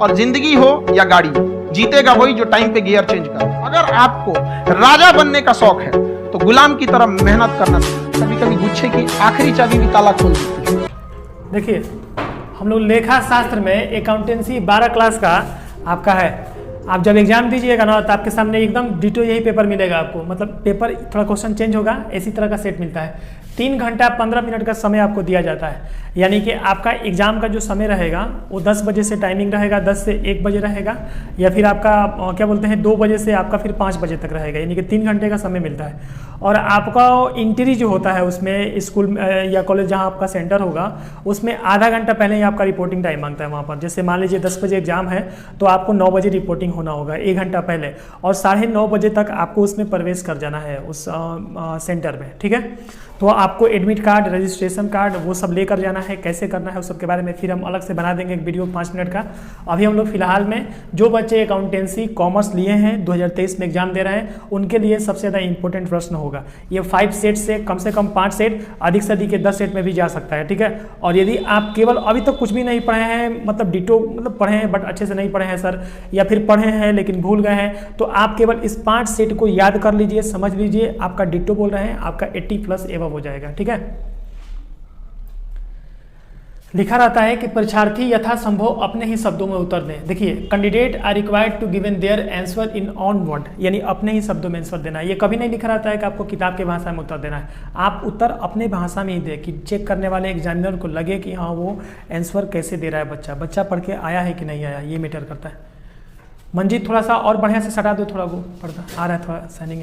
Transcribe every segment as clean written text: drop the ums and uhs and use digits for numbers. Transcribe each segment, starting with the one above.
और जिंदगी हो या गाड़ी, जीतेगा वही जो टाइम पे गियर चेंज करे। अगर आपको राजा बनने का शौक है तो गुलाम की तरह मेहनत करना चाहिए। कभी कभी गुच्छे की आखिरी चाबी भी ताला खोल देती है। देखिए, हम लोग लेखा शास्त्र में अकाउंटेंसी 12 क्लास का आपका है। आप जब एग्जाम दीजिएगा ना तो आपके सामने एकदम डिटो यही पेपर मिलेगा आपको, मतलब पेपर थोड़ा क्वेश्चन चेंज होगा, इसी तरह का सेट मिलता है। 3 घंटा 15 मिनट का समय आपको दिया जाता है, यानी कि आपका एग्जाम का जो समय रहेगा वो 10 बजे से टाइमिंग रहेगा, 10 से 1 बजे रहेगा, या फिर आपका क्या बोलते हैं 2 बजे से आपका फिर 5 बजे तक रहेगा, यानी कि 3 घंटे का समय मिलता है। और आपका इंट्री जो होता है उसमें स्कूल या कॉलेज जहाँ आपका सेंटर होगा उसमें आधा घंटा पहले ही आपका रिपोर्टिंग टाइम मांगता है वहाँ पर। जैसे मान लीजिए 10 बजे एग्जाम है तो आपको 9 बजे रिपोर्टिंग होना होगा, 1 घंटा पहले, और 9:30 बजे तक आपको उसमें प्रवेश कर जाना है उस सेंटर में, ठीक है। तो आपको एडमिट कार्ड, रजिस्ट्रेशन कार्ड वो सब लेकर जाना है। कैसे करना है उस सब के बारे में फिर हम अलग से बना देंगे एक वीडियो 5 मिनट का। अभी हम लोग फिलहाल में जो बच्चे अकाउंटेंसी कॉमर्स लिए हैं 2023 में एग्जाम दे रहे हैं उनके लिए सबसे ज़्यादा इंपॉर्टेंट प्रश्न होगा ये। 5 सेट से कम 5 सेट, अधिक से अधिक 10 सेट में भी जा सकता है, ठीक है। और यदि आप केवल अभी तक कुछ भी नहीं पढ़े हैं, मतलब डिटो मतलब पढ़े हैं बट अच्छे से नहीं पढ़े हैं सर, या फिर पढ़े हैं लेकिन भूल गए हैं, तो आप केवल इस 5 सेट को याद कर लीजिए, समझ लीजिए, आपका डिटो बोल रहे हैं आपका 80+ एवं हो जाएगा, ठीक है। लिखा रहता है कि परीक्षार्थी यथासंभव अपने ही शब्दों में उत्तर दें। देखिए, candidate are required to given their answer in own word, यानी अपने ही शब्दों में आंसर देना है। ये कभी नहीं लिखा रहता है कि आपको किताब के भाषा में उत्तर देना है। आप उत्तर अपने भाषा में ही दें कि चेक करने वाले एग्जामिनर को लगे कि हाँ वो आंसर कैसे दे रहा है बच्चा पढ़ के आया है कि नहीं आया, ये मैटर करता है। मंजीत थोड़ा सा और बढ़िया से सटा दो, थोड़ा वो पर्दा आ रहा है, थोड़ा साइनिंग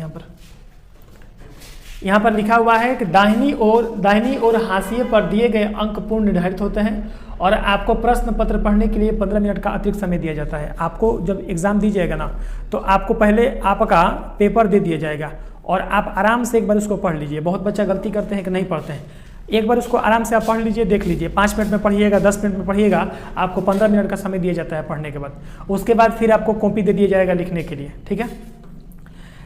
यहाँ पर लिखा हुआ है कि दाहिनी ओर हाशिए पर दिए गए अंक पूर्ण निर्धारित होते हैं और आपको प्रश्न पत्र पढ़ने के लिए 15 मिनट का अतिरिक्त समय दिया जाता है। आपको जब एग्जाम दीजिएगा ना तो आपको पहले आपका पेपर दे दिया जाएगा और आप आराम से एक बार उसको पढ़ लीजिए। बहुत बच्चा गलती करते हैं कि नहीं पढ़ते हैं। एक बार उसको आराम से आप पढ़ लीजिए, देख लीजिए, 5 मिनट में पढ़िएगा, 10 मिनट में पढ़िएगा, आपको 15 मिनट का समय दिया जाता है पढ़ने के बाद। उसके बाद फिर आपको कॉपी दे दिया जाएगा लिखने के लिए, ठीक है।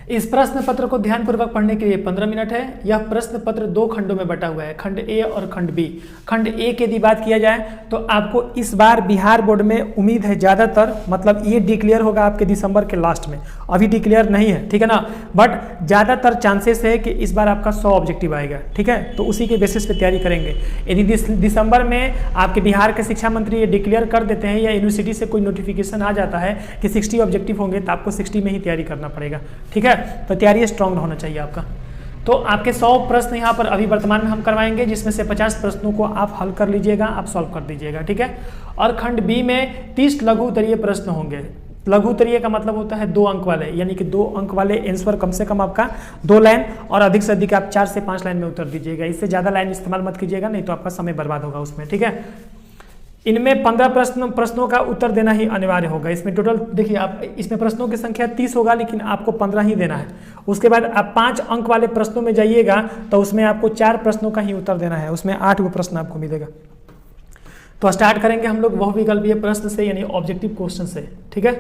इस प्रश्न पत्र को ध्यानपूर्वक पढ़ने के लिए 15 मिनट है। यह प्रश्न पत्र 2 खंडों में बटा हुआ है, खंड ए और खंड बी। खंड ए की यदि बात किया जाए तो आपको इस बार बिहार बोर्ड में उम्मीद है ज़्यादातर, मतलब ये डिक्लेयर होगा आपके दिसंबर के लास्ट में, अभी डिक्लेयर नहीं है, ठीक है ना, बट ज़्यादातर चांसेस है कि इस बार आपका 100 ऑब्जेक्टिव आएगा, ठीक है। तो उसी के बेसिस पे तैयारी करेंगे। यदि दिसंबर में आपके बिहार के शिक्षा मंत्री ये डिक्लेयर कर देते हैं या यूनिवर्सिटी से कोई नोटिफिकेशन आ जाता है कि 60 ऑब्जेक्टिव होंगे तो आपको 60 में ही तैयारी करना पड़ेगा, ठीक है। तो तैयारी स्ट्रांग होना चाहिए आपका। तो आपके 100 प्रश्न यहाँ पर अभी वर्तमान में हम करवाएंगे, जिसमें से 50 प्रश्नों को आप हल कर लीजिएगा, आप सॉल्व कर दीजिएगा, ठीक है। और खंड बी में 30 लघु उत्तरीय प्रश्न होंगे। लघु उत्तरीय का मतलब होता है 2 अंक वाले, यानी कि 2 अंक वाले आंसर कम से कम आपका 2 लाइन और अधिक से अधिक आप 4 से 5 लाइन में उत्तर दीजिएगा। इससे ज़्यादा लाइन इस्तेमाल मत कीजिएगा, नहीं तो आपका समय बर्बाद होगा उसमें, ठीक है। इनमें 15 प्रश्नों का उत्तर देना ही अनिवार्य होगा। इसमें टोटल देखिए, आप इसमें प्रश्नों की संख्या 30 होगा, लेकिन आपको 15 ही देना है। उसके बाद आप 5 अंक वाले प्रश्नों में जाइएगा तो उसमें आपको 4 प्रश्नों का ही उत्तर देना है, उसमें 8 प्रश्न आपको मिलेगा। तो स्टार्ट करेंगे हम लोग बहुविकल्पीय प्रश्न से, यानी ऑब्जेक्टिव क्वेश्चन से, ठीक है।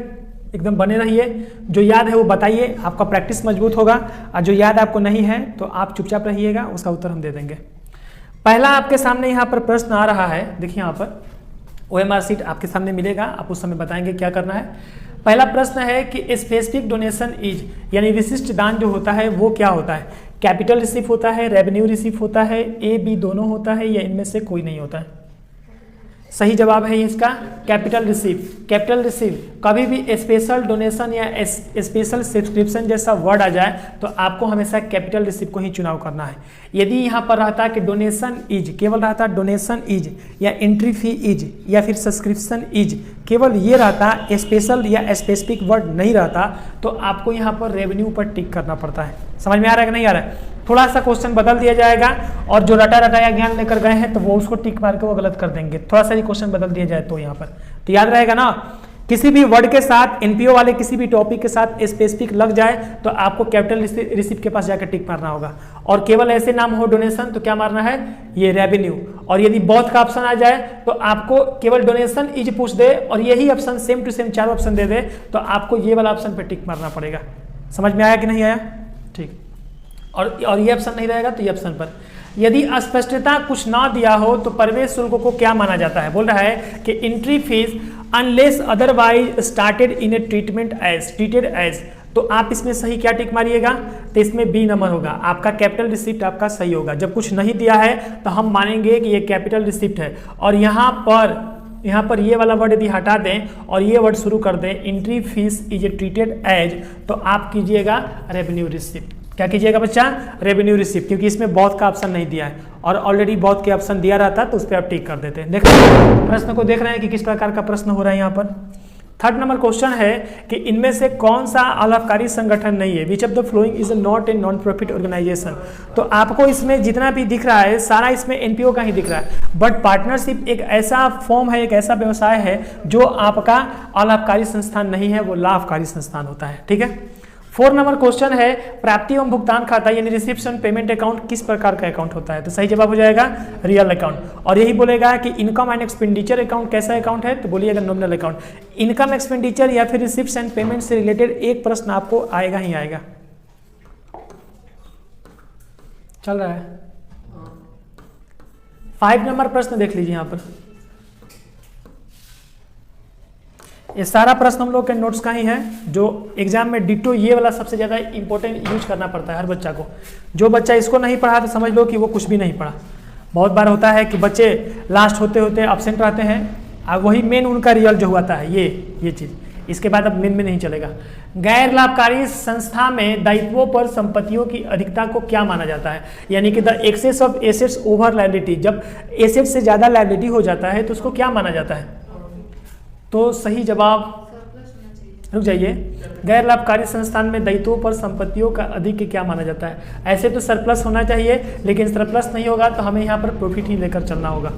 एकदम बने रहिए, जो याद है वो बताइए, आपका प्रैक्टिस मजबूत होगा, और जो याद आपको नहीं है तो आप चुपचाप रहिएगा, उसका उत्तर हम दे देंगे। पहला आपके सामने यहाँ पर प्रश्न आ रहा है, देखिए यहाँ पर OMR शीट आपके सामने मिलेगा, आप उस समय बताएंगे क्या करना है। पहला प्रश्न है कि स्पेसिफिक डोनेशन इज, यानी विशिष्ट दान जो होता है वो क्या होता है। कैपिटल रिसीव होता है, रेवेन्यू रिसीव होता है, A B दोनों होता है, या इनमें से कोई नहीं होता है। सही जवाब है इसका कैपिटल रिसीव। कैपिटल रिसीव, कभी भी स्पेशल डोनेशन या स्पेशल सब्सक्रिप्शन जैसा वर्ड आ जाए तो आपको हमेशा कैपिटल रिसीव को ही चुनाव करना है। यदि यहाँ पर रहता कि डोनेशन इज, केवल रहता डोनेशन इज, या एंट्री फी इज, या फिर सब्सक्रिप्शन इज, केवल ये रहता, स्पेशल या स्पेसिफिक वर्ड नहीं रहता, तो आपको यहाँ पर रेवेन्यू पर टिक करना पड़ता है। समझ में आ रहा है कि नहीं आ रहा है। थोड़ा सा क्वेश्चन बदल दिया जाएगा और जो रटा रटाया ज्ञान लेकर गए हैं तो वो उसको टिक मार के वो गलत कर देंगे। थोड़ा सा ही क्वेश्चन बदल दिया जाए तो यहाँ पर तो याद रहेगा ना, किसी भी वर्ड के साथ, एनपीओ वाले किसी भी टॉपिक के साथ स्पेसिफिक लग जाए तो आपको कैपिटल रिसीव के पास जाकर टिक मारना होगा। और केवल ऐसे नाम हो डोनेशन तो क्या मारना है, ये रेवेन्यू। और यदि बोथ का ऑप्शन आ जाए तो आपको केवल डोनेशन इज पूछ दे और यही option same to same 4 option दे दे तो आपको ये वाला ऑप्शन पे टिक मारना पड़ेगा। समझ में आया कि नहीं आया, ठीक। और ये ऑप्शन नहीं रहेगा तो ये ऑप्शन पर। यदि अस्पष्टता कुछ ना दिया हो तो प्रवेश शुल्क को क्या माना जाता है। बोल रहा है कि entry fees unless otherwise started in a treatment as treated as, तो आप इसमें सही क्या टिक मारिएगा, तो इसमें बी नंबर होगा, आपका कैपिटल रिसिप्ट आपका सही होगा। जब कुछ नहीं दिया है तो हम मानेंगे कि ये कैपिटल रिसिप्ट है, और यहाँ पर ये वाला वर्ड यदि हटा दें और ये वर्ड शुरू कर दें, entry fees is a treated as, तो आप कीजिएगा रेवेन्यू रिसिप्ट। क्या कीजिएगा बच्चा, रेवेन्यू रिसिप्ट, क्योंकि इसमें बहुत का ऑप्शन नहीं दिया है और ऑलरेडी बहुत के ऑप्शन दिया रहता तो उस पर आप टिक कर देते हैं। देखो प्रश्न को देख रहे हैं कि किस प्रकार का प्रश्न हो रहा है यहाँ पर। थर्ड नंबर क्वेश्चन है कि इनमें से कौन सा अलाभकारी संगठन नहीं है, which of the following is not a non profit organisation. तो आपको इसमें जितना भी दिख रहा है सारा इसमें एनपीओ का ही दिख रहा है, बट पार्टनरशिप एक ऐसा फॉर्म है, एक ऐसा व्यवसाय है जो आपका अलाभकारी संस्थान नहीं है, वो लाभकारी संस्थान होता है। ठीक है। 4 नंबर क्वेश्चन है प्राप्ति एवं भुगतान खाता यानी रिसिप्शन पेमेंट अकाउंट किस प्रकार का अकाउंट होता है, तो सही जवाब हो जाएगा रियल अकाउंट। और यही बोलेगा कि इनकम एंड एक्सपेंडिचर अकाउंट कैसा अकाउंट है, तो बोलिएगा नॉमिनल अकाउंट। इनकम एक्सपेंडिचर या फिर रिसिप्ट्स एंड पेमेंट से रिलेटेड एक प्रश्न आपको आएगा ही आएगा। चल रहा है। 5 नंबर प्रश्न देख लीजिए यहाँ पर, ये सारा प्रश्न हम लोग के नोट्स का ही है, जो एग्जाम में डिटो ये वाला सबसे ज़्यादा इंपॉर्टेंट यूज करना पड़ता है हर बच्चा को। जो बच्चा इसको नहीं पढ़ा तो समझ लो कि वो कुछ भी नहीं पढ़ा। बहुत बार होता है कि बच्चे लास्ट होते होते एब्सेंट रहते हैं, और वही मेन उनका रिजल्ट जो हुआ है ये चीज़, इसके बाद अब मेन में नहीं चलेगा। गैर लाभकारी संस्था में दायित्वों पर संपत्तियों की अधिकता को क्या माना जाता है, यानी कि the excess of assets over liability, जब एसेट से ज़्यादा लायबिलिटी हो जाता है तो उसको क्या माना जाता है, तो सही जवाब, रुक जाइए, गैर लाभकारी संस्थान में दायित्वों पर संपत्तियों का अधिक क्या माना जाता है। ऐसे तो सरप्लस होना चाहिए, लेकिन सरप्लस नहीं होगा तो हमें यहाँ पर प्रॉफिट ही लेकर चलना होगा।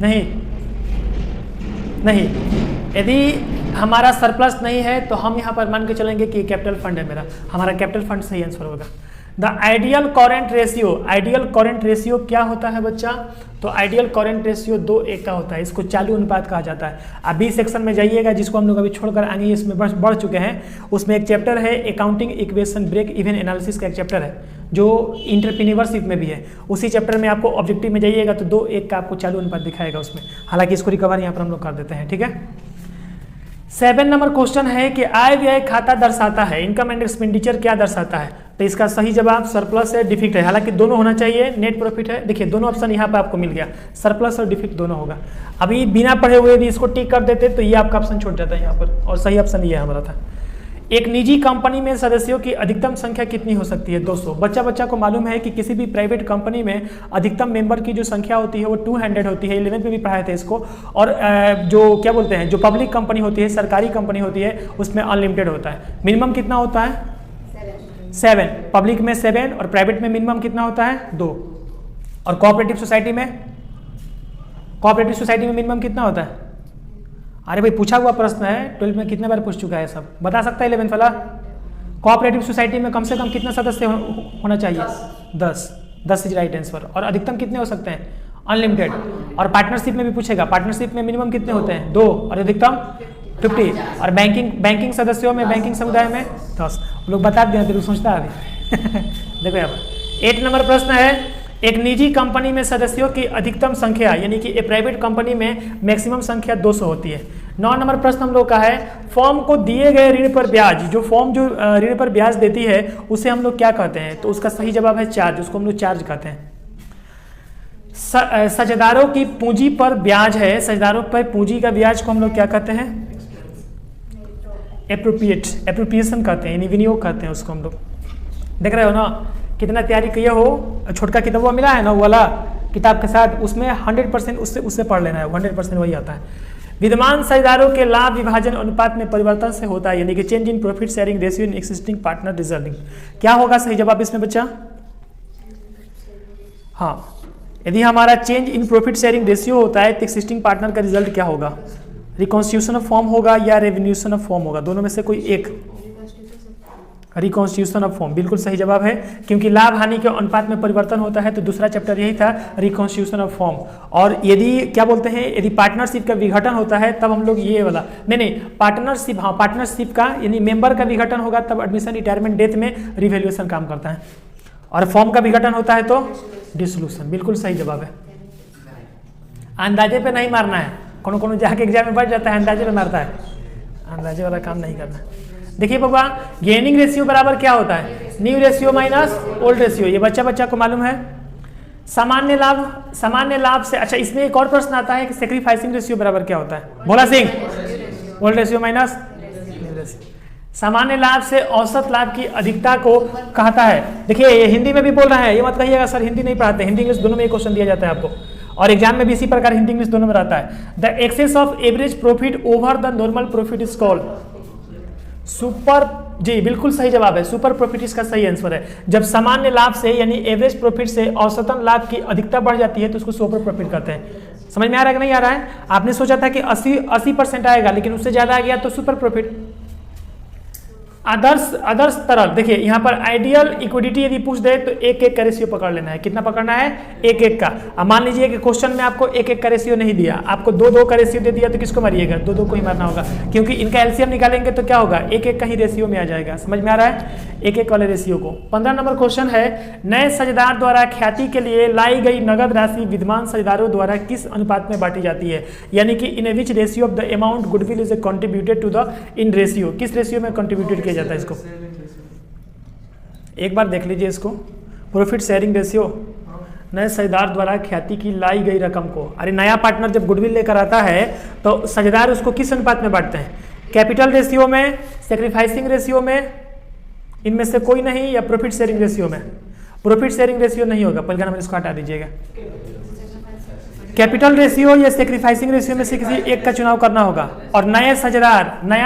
नहीं, यदि हमारा सरप्लस नहीं है तो हम यहाँ पर मान के चलेंगे कि कैपिटल फंड है मेरा, हमारा कैपिटल फंड सही आंसर होगा। द आइडियल करेंट रेशियो क्या होता है बच्चा, तो आइडियल करेंट रेशियो 2:1 का होता है, इसको चालू अनुपात कहा जाता है। आप बी सेक्शन में जाइएगा, जिसको हम लोग अभी छोड़कर आगे इसमें बढ़ चुके हैं, उसमें एक चैप्टर है accounting equation break even analysis का एक चैप्टर है जो इंटरप्रेन्योरशिप में भी है। उसी चैप्टर में आपको ऑब्जेक्टिव में जाइएगा तो 2:1 का आपको चालू अनुपात दिखाएगा उसमें, हालांकि इसको रिकवर यहाँ पर हम लोग कर देते हैं। ठीक है। 7 नंबर क्वेश्चन है कि आय व्यय खाता दर्शाता है, इनकम एंड एक्सपेंडिचर क्या दर्शाता है, तो इसका सही जवाब सरप्लस है डिफिक्ट है, हालांकि दोनों होना चाहिए, नेट प्रॉफिट है। देखिए दोनों ऑप्शन यहाँ पे आपको मिल गया, सरप्लस और डिफिक्ट दोनों होगा। अभी बिना पढ़े हुए भी इसको टिक कर देते तो ये आपका ऑप्शन छूट जाता है यहाँ पर, और सही ऑप्शन ये हमारा था। एक निजी कंपनी में सदस्यों की अधिकतम संख्या कितनी हो सकती है, 200। बच्चा को मालूम है कि किसी भी प्राइवेट कंपनी में अधिकतम मेंबर की जो संख्या होती है वो 200 होती है, 11th में भी पढ़ाए थे इसको। और जो क्या बोलते हैं, जो पब्लिक कंपनी होती है, सरकारी कंपनी होती है, उसमें अनलिमिटेड होता है। मिनिमम कितना होता है, 7, पब्लिक में 7 और प्राइवेट में मिनिमम कितना होता है, 2। और कोऑपरेटिव सोसाइटी में मिनिमम कितना होता है, अरे भाई पूछा हुआ प्रश्न है, 12th में कितने बार पूछ चुका है, सब बता सकता है 11th वाला। कोऑपरेटिव सोसाइटी में कम से कम कितना सदस्य होना चाहिए, 10 इज राइट आंसर। और अधिकतम कितने हो सकते हैं, अनलिमिटेड। और पार्टनरशिप में भी पूछेगा, पार्टनरशिप में मिनिमम कितने होते हैं, 2 और अधिकतम 50। और बैंकिंग सदस्यों में, बैंकिंग समुदाय में 10। लोग बता दिए तो सोचता है अभी देखो यहाँ पर 8 नंबर प्रश्न है, एक निजी कंपनी में सदस्यों की अधिकतम संख्या, यानी कि एक प्राइवेट कंपनी में मैक्सिमम संख्या 200 होती है। 9 नंबर प्रश्न हम लोग का है, फॉर्म को दिए गए ऋण पर ब्याज, जो फॉर्म जो ऋण पर ब्याज देती है उसे हम लोग क्या कहते हैं, तो उसका सही जवाब है चार्ज, उसको हम लोग चार्ज कहते हैं। साझेदारों की पूंजी पर ब्याज है, साझेदारों पर पूंजी का ब्याज को हम लोग क्या कहते हैं, एप्रोप्रिएशन कहते हैं, यानी विनियोग कहते हैं उसको हम लोग। देख रहे हो ना कितना तैयारी किए हो, छोटका किताब मिला है ना वाला किताब के साथ, उसमें 100% उससे पढ़ लेना है, 100% वही आता है। विद्यमान साझेदारों के लाभ विभाजन अनुपात में परिवर्तन से होता है, यानी कि change in profit sharing ratio in existing partner resulting. क्या होगा सही जवाब इसमें बच्चा, हाँ, यदि हमारा change in profit sharing ratio होता है तो एक्सिस्टिंग पार्टनर का रिजल्ट क्या होगा, रिकॉन्स्टिट्यूशन ऑफ फॉर्म होगा या रेवन्यूशन ऑफ फॉर्म होगा, दोनों में से कोई एक। रिकॉन्स्टिट्यूशन ऑफ फॉर्म बिल्कुल सही जवाब है, क्योंकि लाभ हानि के अनुपात में परिवर्तन होता है, तो दूसरा चैप्टर यही था, रिकॉन्स्टिट्यूशन ऑफ फॉर्म। और यदि क्या बोलते हैं, यदि पार्टनरशिप का विघटन होता है तब हम लोग ये वाला, नहीं पार्टनरशिप, हाँ पार्टनरशिप का यानी मेंबर का विघटन होगा तब एडमिशन रिटायरमेंट डेथ में रिवैल्यूएशन काम करता है, और फॉर्म का विघटन होता है तो डिसोल्यूशन। बिल्कुल सही जवाब है, अंदाजे पे नहीं मारना है, कौन कौन जाके एग्जाम में बैठ जाता है, अंदाजे में मारता है, अंदाजे वाला काम नहीं करना। देखिए बाबा, गेनिंग रेशियो बराबर क्या होता है, new ratio minus old ratio, ये बच्चा को मालूम है। सामान्य लाभ से, अच्छा इसमें एक और प्रश्न आता है कि सेक्रीफाइसिंग रेशियो बराबर क्या होता है, Bhola Singh, old ratio minus new ratio. सामान्य लाभ से औसत लाभ की अधिकता को कहता है। देखिए ये हिंदी में भी बोल रहे हैं, ये मत कहिएगा सर हिंदी नहीं पढ़ाते, हिंदी इंग्लिश दोनों में क्वेश्चन दिया जाता है आपको, और एग्जाम में भी इसी प्रकार हिंदी इंग्लिश दोनों में रहता है। The excess of average profit over the normal profit is called super, जी बिल्कुल सही जवाब है, सुपर प्रॉफिट इसका सही आंसर है। जब सामान्य लाभ से यानी एवरेज प्रॉफिट से औसतन लाभ की अधिकता बढ़ जाती है तो उसको सुपर प्रॉफिट कहते हैं। समझ में आ रहा है कि नहीं आ रहा है? आपने सोचा था कि 80% आएगा, लेकिन उससे ज्यादा आ गया तो सुपर प्रॉफिट। आदर्श तरल, देखिए यहाँ पर आइडियल इक्विडिटी यदि पूछ दे तो एक का रेशियो पकड़ लेना है। कितना पकड़ना है? एक का। अब मान लीजिए कि क्वेश्चन में आपको एक का रेशियो नहीं दिया, आपको दो का रेशियो दे दिया, तो किसको मारिएगा? दो को ही मारना होगा, क्योंकि इनका एलसीएम निकालेंगे तो क्या होगा? एक का ही रेशियो में आ जाएगा। समझ में आ रहा है? एक वाले रेशियो को। 15 नंबर क्वेश्चन है, नए साझेदार द्वारा ख्याति के लिए लाई गई नगद राशि विद्यमान साझेदारों द्वारा किस अनुपात में बांटी जाती है? यानी कि in which ratio of the amount goodwill is contributed to the in ratio, किस रेशियो में कंट्रीब्यूटेड किया जाता है इसको? एक बार देख लीजिए इसको, प्रॉफिट शेयरिंग रेशियो, नए साझेदार द्वारा ख्याति की लाई गई रकम को, अरे नया पार्टनर जब गुडविल लेकर आता है तो साझेदार उसको किस अनुपात में बांटते हैं? कैपिटल रेशियो में, सेक्रीफाइसिंग रेशियो में, इनमें से कोई नहीं, या प्रॉफिट शेयरिंग रेशियो में? प्रॉफिट शेयरिंग रेशियो नहीं होगा, पहले नंबर इसको हटा दीजिएगा। कैपिटल रेशियो या सेक्रीफाइसिंग रेशियो में से किसी एक का चुनाव करना होगा। और नया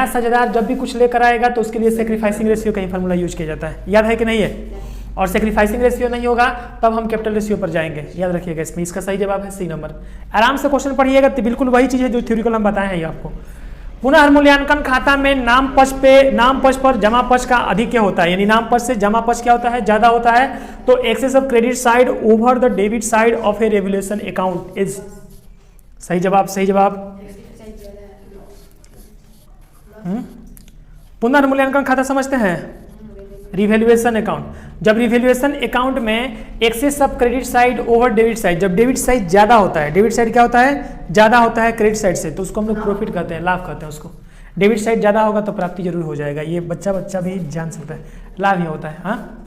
साझेदार जब भी कुछ लेकर आएगा तो उसके लिए सेक्रीफाइसिंग रेशियो का ही फार्मूला यूज किया जाता है। याद है कि नहीं है? और सेक्रीफाइसिंग रेशियो नहीं होगा तब हम कैपिटल रेशियो पर जाएंगे, याद रखिएगा। इसमें इसका सही जवाब है सी नंबर। आराम से क्वेश्चन पढ़िएगा तो बिल्कुल वही चीज है जो थ्योरिकल हम बताए हैं आपको। पुनः मूल्यांकन खाता में नाम पक्ष पर जमा पक्ष का अधिक क्या होता है, यानी नाम पक्ष से जमा पक्ष क्या होता है? ज्यादा होता है। तो excess of credit side over the debit side of a revaluation account is, सही जवाब। पुनर्मूल्यांकन खाता समझते हैं? Revaluation account. जब रिवैल्यूएशन अकाउंट में excess of credit side over debit side, जब डेबिट साइड ज्यादा होता है, डेबिट साइड क्या होता है? ज्यादा होता है क्रेडिट साइड से, तो उसको हम लोग प्रॉफिट कहते हैं, लाभ कहते हैं उसको। डेबिट साइड ज्यादा होगा तो प्राप्ति जरूर हो जाएगा, ये बच्चा भी जान सकता है। लाभ ही होता है। हाँ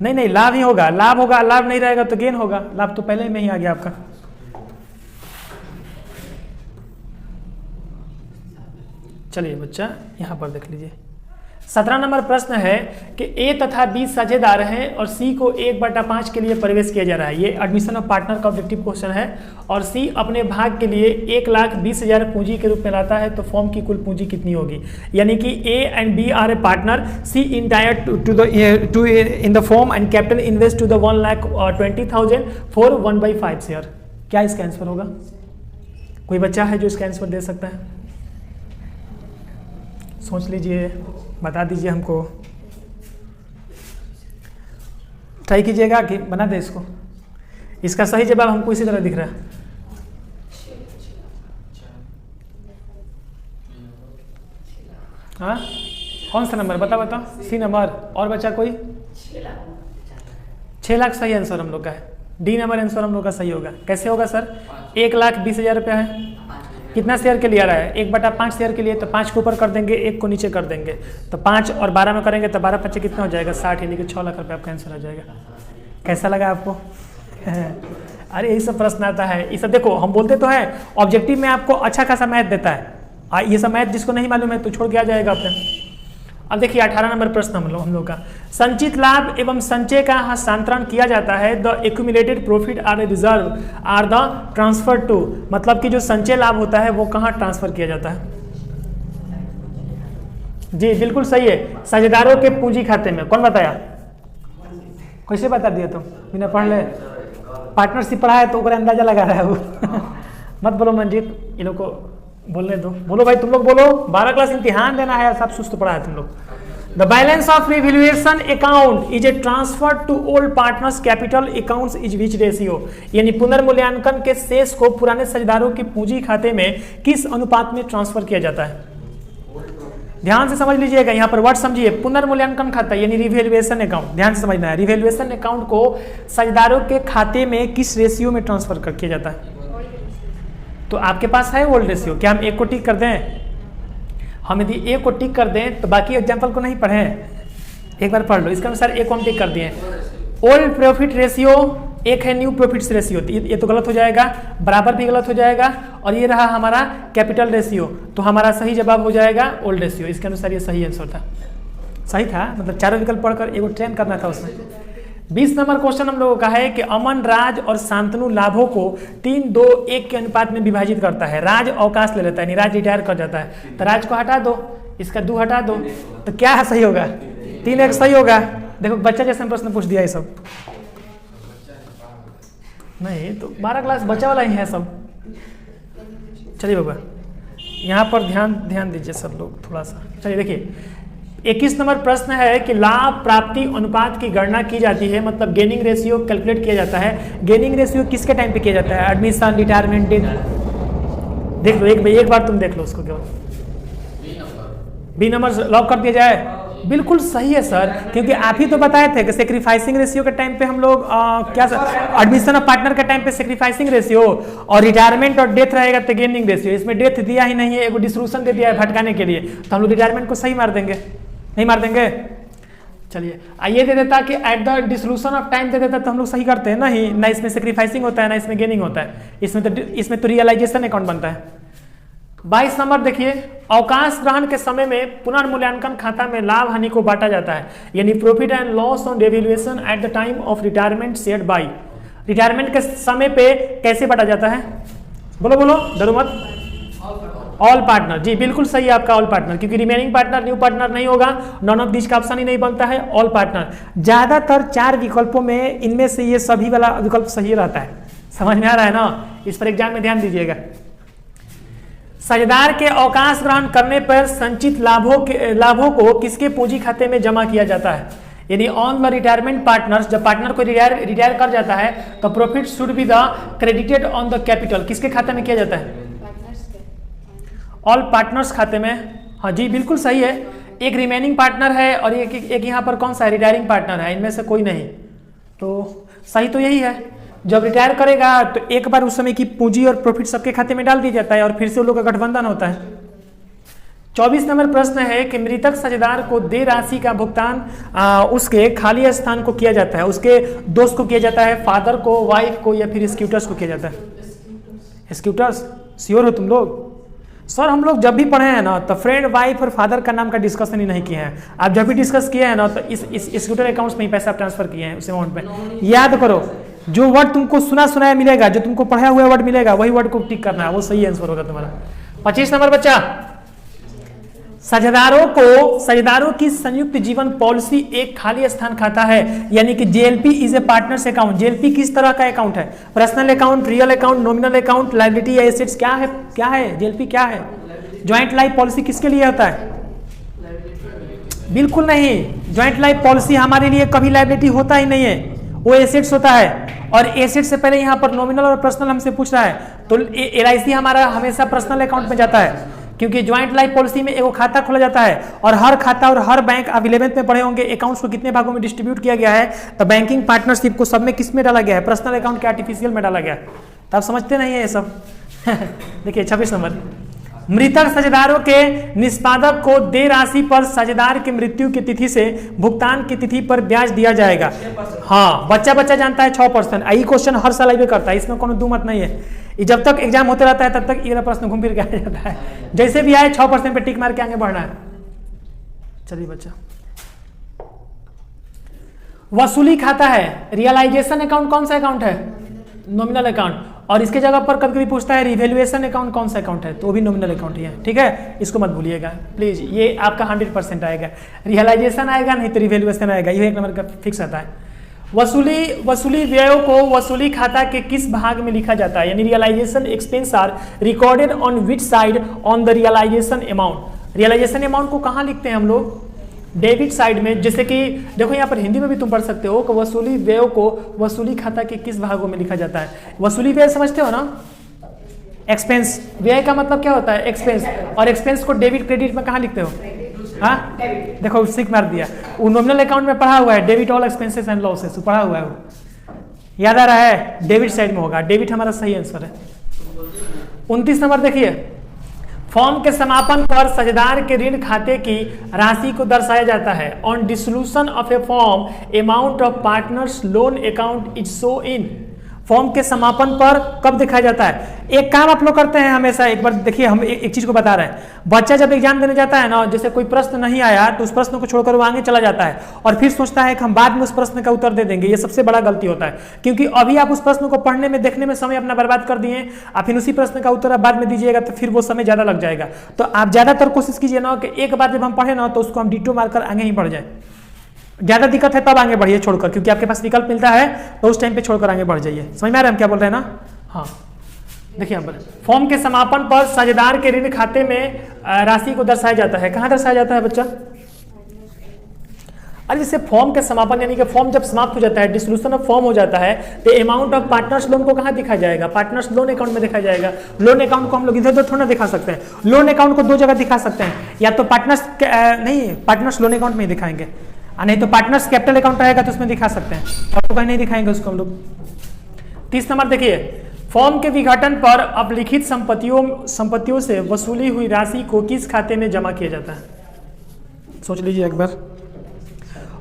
नहीं लाभ ही होगा, लाभ नहीं रहेगा तो गेन होगा। लाभ तो पहले में ही आ गया आपका। चलिए बच्चा यहाँ पर देख लीजिए। 17 नंबर प्रश्न है कि ए तथा बी साझेदार हैं और सी को 1/5 के लिए प्रवेश किया जा रहा है। ये एडमिशन ऑफ पार्टनर का ऑब्जेक्टिव क्वेश्चन है। और सी अपने भाग के लिए 1,20,000 पूंजी के रूप में लाता है, तो फॉर्म की कुल पूंजी कितनी होगी? यानी कि A and B are a partner, C in the form and capital invest to the 1,20,000 for 1/5 share. क्या इसका आंसर होगा? कोई बच्चा है जो इसका आंसर दे सकता है? सोच लीजिए, बता दीजिए हमको। ट्राई कीजिएगा कि बना दे इसको। इसका सही जवाब हमको इसी तरह दिख रहा है। हाँ कौन सा नंबर? बता सी नंबर। और बच्चा कोई? 6 लाख सही आंसर हम लोग का है। डी नंबर आंसर हम लोग का सही होगा। कैसे होगा सर? 1,20,000 रुपया है। कितना शेयर के लिए आ रहा है? 1/5 शेयर के लिए, तो 5 को ऊपर कर देंगे, 1 को नीचे कर देंगे, तो 5 और 12 में करेंगे तो 12×5 कितना हो जाएगा? 60, यानी कि 6 लाख रुपये आपका आंसर आ जाएगा। कैसा लगा आपको? अरे यही सब प्रश्न आता है। ये सब देखो, हम बोलते तो है ऑब्जेक्टिव में आपको अच्छा खासा मैथ देता है। ये सब मैथ जिसको नहीं मालूम है तो छोड़ के आ जाएगा अपने। अब देखिए 18 नंबर प्रश्न हम लोग का, संचित लाभ एवं संचय का हस्तांतरण किया जाता है। The accumulated profit are reserve are the transfer to, मतलब कि जो संचय लाभ होता है वो कहाँ ट्रांसफर किया जाता है? जी बिल्कुल सही है, साझेदारों के पूंजी खाते में। कौन बताया? कैसे बता दिया तुम? बिना पढ़ ले? पार्टनरशिप पढ़ा है तो ऊपर अंदाजा लगा रहा है वो। मत बोलो मंजीत, इन लोग को बोलने दो। बोलो भाई, तुम लोग बोलो। 12 क्लास इम्तिहान देना है, सब सुस्त पढ़ा है तुम लोग। The balance of revaluation account is a transfer to old partners capital accounts is which ratio, यानी पुनर्मूल्यांकन के शेष को पुराने साझेदारों की पूंजी खाते में किस अनुपात में ट्रांसफर किया जाता है? ध्यान से समझ लीजिएगा, यहाँ पर वर्ड समझिए। पुनर्मूल्यांकन खाता यानी रिवैल्यूएशन अकाउंट, ध्यान से समझना है। रिवैल्यूएशन अकाउंट को साझेदारों के खाते में किस रेशियो में ट्रांसफर किया जाता है? तो आपके पास है ओल्ड रेशियो, क्या हम एक को टिक कर दें? हम यदि एक को टिक कर दें तो बाकी एग्जाम्पल को नहीं पढ़े, एक बार पढ़ लो। इसके अनुसार एक को हम टिक कर दिए। ओल्ड प्रॉफिट रेशियो एक है न्यू प्रॉफिट्स रेशियो, ये तो गलत हो जाएगा, बराबर भी गलत हो जाएगा, और ये रहा हमारा कैपिटल रेशियो, तो हमारा सही जवाब हो जाएगा ओल्ड रेशियो। इसके अनुसार ये सही आंसर था। सही था, मतलब चारों विकल्प पढ़कर एगो ट्रेन करना था उसमें। 20 नंबर क्वेश्चन हम लोगों का है कि अमन, राज और शांतनु लाभों को 3-2-1 के अनुपात में विभाजित करता है। राज अवकाश ले लेता है, राज रिटायर कर जाता है, तो राज को हटा दो, इसका 2 हटा दो, तो क्या सही होगा? 3-1 सही होगा। देखो बच्चा जैसे प्रश्न पूछ दिया ये सब, नहीं तो 12 क्लास बच्चा वाला ही है सब। चलिए बाबा यहाँ पर ध्यान दीजिए सब लोग थोड़ा सा। चलिए देखिए 21 नंबर प्रश्न है कि लाभ प्राप्ति अनुपात की गणना की जाती है, मतलब गेनिंग रेशियो कैलकुलेट किया जाता है। गेनिंग रेशियो किसके टाइम पे किया जाता है? Admission, retirement, death. देख लो एक बार तुम देख लो उसको केवल। बी नंबर लॉक कर दिया जाए। बिल्कुल सही है सर, क्योंकि आप ही तो बताए थे कि सेक्रीफाइसिंग रेशियो के टाइम पे हम लोग क्या सर, एडमिशन ऑफ पार्टनर के टाइम पे सेक्रीफाइसिंग रेशियो, और रिटायरमेंट और डेथ रहेगा तो गेनिंग रेशियो। इसमें डेथ दिया ही नहीं है, एगो डिस्ट्रीब्यूशन दे दिया है भटकाने के लिए, तो हम लोग रिटायरमेंट को सही मार देंगे, नहीं मार देंगे? चलिए ये दे देता कि at the dissolution of time दे देता तो हम लोग सही करते हैं, नहीं ना इसमें सेक्रीफाइसिंग होता है ना इसमें गेनिंग होता है, इसमें तो रियलाइजेशन अकाउंट बनता है। 22 नंबर देखिए, अवकाश ग्रहण के समय में पुनर्मूल्यांकन खाता में लाभ हानि को बांटा जाता है, यानी profit and loss on revaluation eight the time of retirement shared by. Retirement के समय पे कैसे बांटा जाता है? बोलो बोलो, डरो मत। ऑल पार्टनर, जी बिल्कुल सही है आपका, ऑल पार्टनर, क्योंकि रिमेनिंग पार्टनर न्यू पार्टनर नहीं होगा, नॉन ऑफ दिस का ऑप्शन ही नहीं बनता है, ऑल पार्टनर। ज्यादातर 4 विकल्पों में इनमें से ये सभी वाला विकल्प सही रहता है। समझ में आ रहा है ना? इस पर एग्जाम में ध्यान दीजिएगा। साझेदार के अवकाश ग्रहण करने पर संचित लाभों को किसके पूंजी खाते में जमा किया जाता है? यानी ऑन द रिटायरमेंट पार्टनर्स, जब पार्टनर को रिटायर कर जाता है तो profit should be the credited on the capital, किसके खाते में किया जाता है? ऑल पार्टनर्स खाते में। हाँ जी बिल्कुल सही है। एक रिमेनिंग पार्टनर है और एक यहाँ पर कौन सा है? रिटायरिंग पार्टनर है, इनमें से कोई नहीं, तो सही तो यही है। जब रिटायर करेगा तो एक बार उस समय की पूंजी और प्रॉफिट सबके खाते में डाल दिया जाता है और फिर से उन लोगों का गठबंधन होता है। 24 नंबर प्रश्न है कि मृतक साझेदार को देय राशि का भुगतान उसके खाली स्थान को किया जाता है, उसके दोस्त को किया जाता है, फादर को, वाइफ को, या फिर स्क्यूटर्स को किया जाता है? स्क्यूटर्स, श्योर हो तुम लोग? सर हम लोग जब भी पढ़े हैं ना तो फ्रेंड, वाइफ और फादर का नाम का डिस्कशन ही नहीं किए हैं। आप जब भी डिस्कस किए हैं ना तो इस स्कूटर अकाउंट्स में ही पैसा ट्रांसफर किए हैं उस अमाउंट में। याद करो, जो वर्ड तुमको सुनाया मिलेगा, जो तुमको पढ़ा हुआ वर्ड मिलेगा, वही वर्ड को टिक करना है, वो सही आंसर होगा तुम्हारा। 25 नंबर बच्चा, साझेदारों की संयुक्त जीवन पॉलिसी एक खाली स्थान खाता है, यानी कि JLP is a partners account. JLP किस तरह का अकाउंट है? Personal account, real account, nominal account, liability या एसेट्स? क्या है जेएलपी? क्या है? ज्वाइंट लाइफ पॉलिसी किसके लिए होता है? बिल्कुल नहीं, ज्वाइंट लाइफ पॉलिसी हमारे लिए कभी लायबिलिटी होता ही नहीं है, वो एसेट्स होता है। और एसेट से पहले यहाँ पर नॉमिनल और पर्सनल हमसे पूछ रहा है, तो एलआईसी हमारा हमेशा पर्सनल अकाउंट में जाता है, क्योंकि ज्वाइंट लाइफ पॉलिसी में एगो खाता खोला जाता है और हर खाता और हर बैंक, आप 11th में पढ़े होंगे अकाउंट्स को कितने भागों में डिस्ट्रीब्यूट किया गया है, तो बैंकिंग पार्टनरशिप को सब में किस में डाला गया है? पर्सनल अकाउंट के आर्टिफिशियल में डाला गया है। तो आप समझते नहीं है ये सब। देखिए 26 नंबर, मृतक साझेदारों के निष्पादक को देय राशि पर साझेदार की मृत्यु की तिथि से भुगतान की तिथि पर ब्याज दिया जाएगा। हाँ बच्चा जानता है 6%। यही क्वेश्चन हर साल आइबे करता है, इसमें कोनो दो मत नहीं है। जब तक एग्जाम होते रहता है तब तक ये प्रश्न घूम फिर के आ जाता है, जैसे भी आए 6% पे टिक मार के आगे बढ़ना है। चलिए बच्चा, वसूली खाता है। रियलाइजेशन अकाउंट कौन सा अकाउंट है? Nominal account. और इसके जगह पर कभी कभी पूछता है रिवैल्यूएशन अकाउंट कौन सा अकाउंट है, तो वो भी नॉमिनल अकाउंट ही है। ठीक है, इसको मत भूलिएगा प्लीज, ये आपका 100% आएगा। रियलाइजेशन आएगा नहीं तो रिवैल्यूएशन आएगा, ये एक नंबर का फिक्स आता है। वसूली व्ययों को वसूली खाता के किस भाग में लिखा जाता है? यानी realisation expense are recorded on which side on the realisation amount. Realisation amount को कहाँ लिखते हैं हम लोग? डेबिट साइड में। जैसे कि देखो यहाँ पर हिंदी में भी तुम पढ़ सकते हो कि वसूली व्यय को वसूली खाता के किस भागों में लिखा जाता है। वसूली व्यय समझते हो ना? एक्सपेंस, व्यय का मतलब क्या होता है? एक्सपेंस। और एक्सपेंस को डेबिट क्रेडिट में कहाँ लिखते हो? हाँ देखो सिक मार दिया, वो नॉमिनल अकाउंट में पढ़ा हुआ है, debit all expenses and losses पढ़ा हुआ है, वो याद आ रहा है? डेबिट साइड में होगा, डेबिट हमारा सही आंसर है। 29 नंबर देखिए, फॉर्म के समापन पर साझेदार के ऋण खाते की राशि को दर्शाया जाता है। On dissolution of a firm, amount of partners loan account is so in. Form के समापन पर कब दिखाया जाता है? एक काम आप लोग करते हैं हमेशा, एक बार देखिए, हम एक चीज को बता रहे हैं। बच्चा जब एग्जाम देने जाता है ना, जैसे कोई प्रश्न नहीं आया तो उस प्रश्न को छोड़कर वो आगे चला जाता है और फिर सोचता है कि हम बाद में उस प्रश्न का उत्तर दे देंगे। ये सबसे बड़ा गलती होता है, क्योंकि अभी आप उस प्रश्न को पढ़ने में, देखने में समय अपना बर्बाद कर दिए, आप फिर उसी प्रश्न का उत्तर आप बाद में दीजिएगा तो फिर वो समय ज्यादा लग जाएगा। तो आप ज्यादातर कोशिश कीजिए ना कि एक बार जब हम पढ़े ना तो उसको हम डिटो मारकर आगे ही बढ़ जाए। ज्यादा दिक्कत है तब आगे बढ़िए छोड़कर, क्योंकि आपके पास विकल्प मिलता है तो उस टाइम पे छोड़कर आगे बढ़ जाइए। समझ में आ रहा है हम क्या बोल रहे हैं ना? हाँ, देखिए यहाँ पर फॉर्म के समापन पर साझेदार के ऋण खाते में राशि को दर्शाया जाता है। कहाँ दर्शाया जाता है बच्चा? अरे जैसे फॉर्म के समापन यानी कि फॉर्म जब समाप्त हो जाता है, डिसोल्यूशन ऑफ फॉर्म हो जाता है, तो अमाउंट ऑफ पार्टनर्स लोन को कहाँ दिखाया जाएगा? पार्टनर्स लोन अकाउंट में दिखाया जाएगा। लोन अकाउंट को हम लोग इधर उधर थोड़ा दिखा सकते हैं। लोन अकाउंट को दो जगह दिखा सकते हैं, या तो पार्टनर्स लोन अकाउंट में ही दिखाएंगे, नहीं तो पार्टनर्स कैपिटल अकाउंट रहेगा तो उसमें दिखा सकते हैं, और तो कहीं नहीं दिखाएंगे उसको हम लोग। 30 नंबर देखिए, फॉर्म के विघटन पर अपलिखित संपत्तियों से वसूली हुई राशि को किस खाते में जमा किया जाता है? सोच लीजिए एक बार।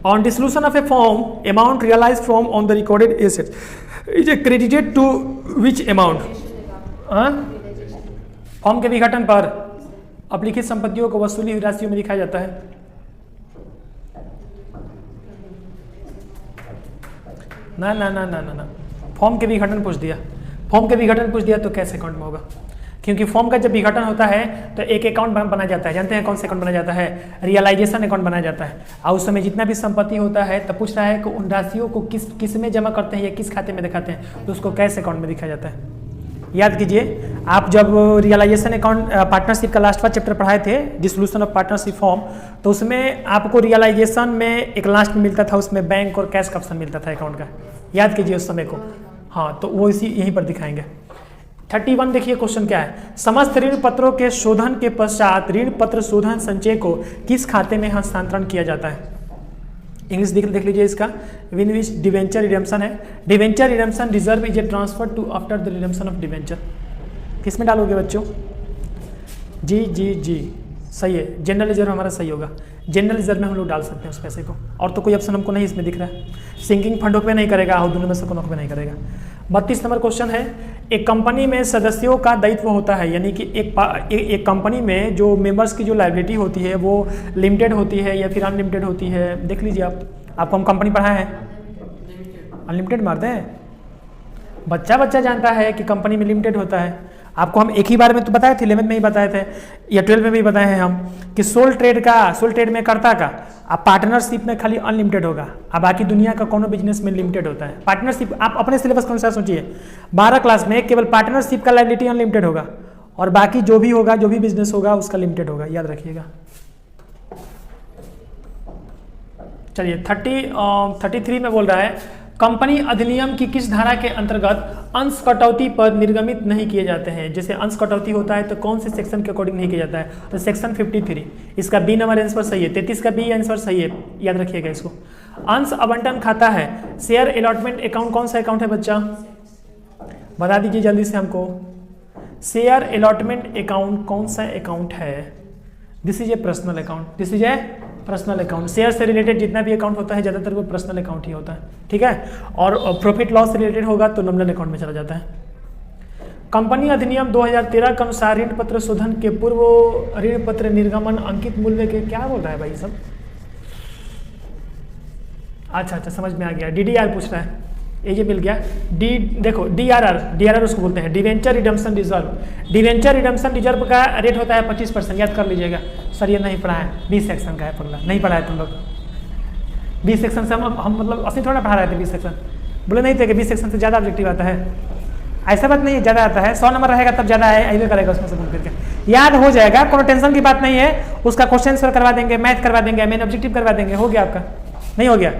On dissolution of a firm, amount realised from on the recorded assets is a credited to which amount? Firm के विघटन पर अपलिखित संपत्तियों को वसूली हुई राशियों में दिखाया जाता है। ना ना ना ना ना ना, फॉर्म के विघटन पूछ दिया। फॉर्म के विघटन पूछ दिया तो कैसे अकाउंट में होगा? क्योंकि फॉर्म का जब विघटन होता है तो एक अकाउंट बनाया जाता है। जानते हैं कौन सा अकाउंट बनाया जाता है? रियलाइजेशन अकाउंट बनाया जाता है। और उस समय जितना भी संपत्ति होता है तो पूछ रहा है कि उन राशियों को किस में जमा करते हैं या किस खाते में दिखाते हैं, तो उसको कैश अकाउंट में दिखाया जाता है। याद कीजिए, आप जब रियलाइजेशन अकाउंट पार्टनरशिप का लास्ट वाला चैप्टर पढ़ाए थे, डिसोल्यूशन ऑफ पार्टनरशिप फॉर्म, तो उसमें आपको रियलाइजेशन में एक लास्ट में मिलता था, उसमें बैंक और कैश का ऑप्शन मिलता था अकाउंट का। याद कीजिए उस समय को। हाँ, तो वो इसी यहीं पर दिखाएंगे। 31 देखिए क्वेश्चन क्या है। समस्त ऋण पत्रों के शोधन के पश्चात ऋण पत्र शोधन संचय को किस खाते में हस्तांतरण किया जाता है? इंग्लिश देख लीजिए इसका। विन विच डिवेंचर रिडेम्पशन है। Debenture redemption reserve is a transfer to after the redemption of debenture. किस में डालोगे बच्चों? जी सही है, जनरल रिजर्व हमारा सही होगा। जनरल रिजर्व में हम लोग डाल सकते हैं उस पैसे को, और तो कोई ऑप्शन हमको नहीं इसमें दिख रहा है। सिंकिंग फंडों पे नहीं करेगा और दोनों में से कोई पे नहीं करेगा। 32 नंबर क्वेश्चन है। एक कंपनी में सदस्यों का दायित्व होता है, यानी कि एक कंपनी में जो मेंबर्स की जो लायबिलिटी होती है वो लिमिटेड होती है या फिर अनलिमिटेड होती है। देख लीजिए आपको हम कंपनी पढ़ाए हैं, अनलिमिटेड मारते हैं। बच्चा जानता है कि कंपनी में लिमिटेड होता है। आपको हम एक ही बार में तो बताए थे, 11th में ही बताए थे या 12 में भी बताए हैं हम कि सोल ट्रेड में कर्ता का अब पार्टनरशिप में खाली अनलिमिटेड होगा। अब बाकी दुनिया का कोनो बिजनेस में लिमिटेड होता है। पार्टनरशिप आप अपने सिलेबस के अनुसार सोचिए, 12 क्लास में केवल पार्टनरशिप का लायबिलिटी अनलिमिटेड होगा और बाकी जो भी होगा, जो भी बिजनेस होगा उसका लिमिटेड होगा। याद रखिएगा। चलिए 33 में बोल रहा है, कंपनी अधिनियम की किस धारा के अंतर्गत अंश कटौती पर निर्गमित नहीं किए जाते हैं? जैसे अंश कटौती होता है तो कौन से सेक्शन के अकॉर्डिंग नहीं किया जाता है? तो सेक्शन 53। इसका बी नंबर आंसर सही है। 33 का बी आंसर सही है, याद रखिएगा इसको। अंश आवंटन खाता है। शेयर अलॉटमेंट अकाउंट कौन सा अकाउंट है बच्चा? बता दीजिए जल्दी से हमको। शेयर अलॉटमेंट अकाउंट कौन सा अकाउंट है? This is a personal account. This is a personal account. Share से रिलेटेड जितना भी अकाउंट होता है ज़्यादातर वो पर्सनल अकाउंट ही होता है, ठीक है। और प्रॉफिट लॉस से रिलेटेड होगा तो नॉमिनल अकाउंट में चला जाता है। कंपनी अधिनियम 2013 के अनुसार ऋण पत्र शोधन के पूर्व ऋण पत्र निर्गमन अंकित मूल्य के क्या बोल रहा है भाई सब? अच्छा समझ में आ गया। DDR पूछ रहा है, ये मिल गया। देखो DRR उसको बोलते हैं, debenture redemption reserve. Debenture redemption reserve का रेट होता है 25%। याद कर लीजिएगा। सर ये नहीं पढ़ा है, 20 सेक्शन का है पगला, नहीं पढ़ा है तुम लोग। 20 सेक्शन से हम मतलब असली थोड़ा पढ़ा रहे थे। 20 सेक्शन बोले नहीं थे कि 20 सेक्शन से ज़्यादा ऑब्जेक्टिव आता है। ऐसा बात नहीं है, ज़्यादा आता है। 100 नंबर रहेगा तब ज़्यादा आइए करेगा उसमें से घूम फिर के। याद हो जाएगा, कोनो टेंशन की बात नहीं है। उसका क्वेश्चन आंसर करवा देंगे, मैथ करवा देंगे, मेन ऑब्जेक्टिव करवा देंगे। हो गया आपका? नहीं हो गया?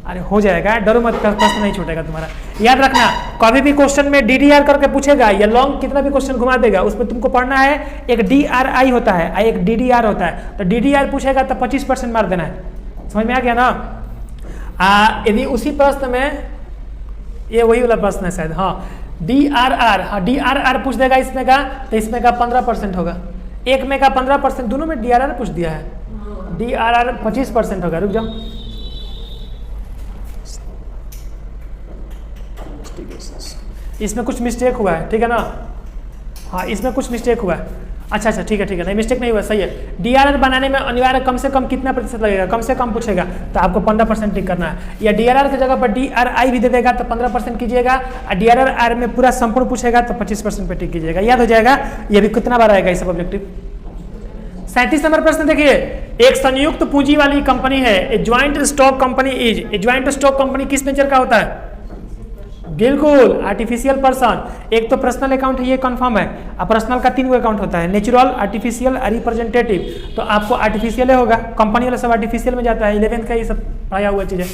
अरे हो जाएगा, डरो मत, प्रश्न नहीं छूटेगा तुम्हारा। याद रखना, कभी भी क्वेश्चन में DDR करके पूछेगा या लॉन्ग कितना भी क्वेश्चन घुमा देगा, उसमें तुमको पढ़ना है। एक DRI होता है, एक DDR होता है। तो DDR पूछेगा तो 25% मार देना है। समझ में आ गया ना? यदि उसी प्रश्न में, ये वही वाला प्रश्न है शायद, हाँ, DRR, हाँ DRR पूछ देगा इसमें का, तो इसमें का 15% होगा, एक में का 15%, दोनों में DRR पूछ दिया है। DRR 25% होगा। रुक जाओ, इसमें कुछ मिस्टेक हुआ है, ठीक है ना, हाँ इसमें कुछ मिस्टेक हुआ है। अच्छा ठीक है नहीं मिस्टेक नहीं हुआ, सही है। DRR बनाने में अनिवार्य कम से कम कितना प्रतिशत लगेगा, कम से कम पूछेगा तो आपको 15% टिक करना है, या DRR की जगह पर DRI भी दे देगा तो 15% कीजिएगा, और DRR में पूरा संपूर्ण पूछेगा तो 25% पे टिक कीजिएगा, याद हो जाएगा। ये भी कितना बार आएगा ये सब ऑब्जेक्टिव। 37 नंबर प्रश्न देखिए, एक संयुक्त पूंजी वाली कंपनी है, a joint stock company is, a joint stock company किस नेचर का होता है, बिल्कुल आर्टिफिशियल पर्सन। एक तो पर्सनल अकाउंट है, ये कंफर्म है। अब पर्सनल का 3 अकाउंट होता है, नेचुरल, आर्टिफिशियल, रिप्रेजेंटेटिव, तो आपको आर्टिफिशियल होगा, कंपनी वाला सब आर्टिफिशियल में जाता है, 11th का ये सब पढ़ाया हुआ चीज है।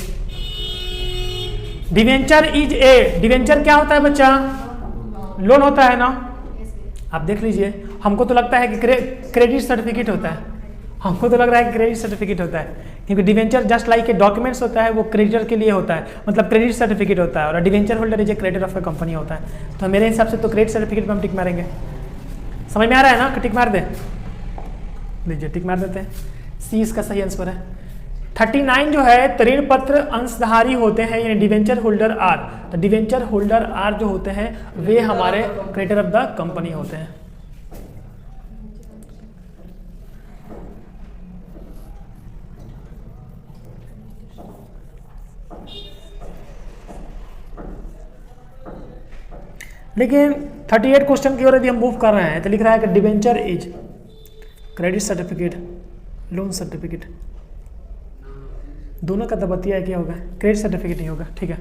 डिवेंचर इज ए, डिवेंचर क्या होता है बच्चा, लोन होता है ना, आप देख लीजिए। हमको तो लगता है कि क्रेडिट सर्टिफिकेट होता है, हमको तो लग रहा है कि क्रेडिट सर्टिफिकेट होता है, क्योंकि debenture just like a documents होता है, वो क्रेडिटर के लिए होता है, मतलब क्रेडिट सर्टिफिकेट होता है, और debenture holder is a creditor of A company होता है। तो मेरे हिसाब से तो क्रेडिट सर्टिफिकेट में हम टिक मारेंगे। समझ में आ रहा है ना कि टिक मार दे, लीजिए टिक मार देते हैं, सी इसका सही आंसर है। 39 जो है, ऋण पत्र अंशधारी होते हैं, यानी डिवेंचर होल्डर आर, तो डिवेंचर होल्डर आर जो होते हैं वे हमारे क्रेडिटर ऑफ द कंपनी होते हैं। लेकिन 38 क्वेश्चन की ओर यदि हम मूव कर रहे हैं तो लिख रहा है कि debenture is credit certificate, loan certificate, दोनों का दबतिया क्या होगा, क्रेडिट सर्टिफिकेट नहीं होगा, ठीक है।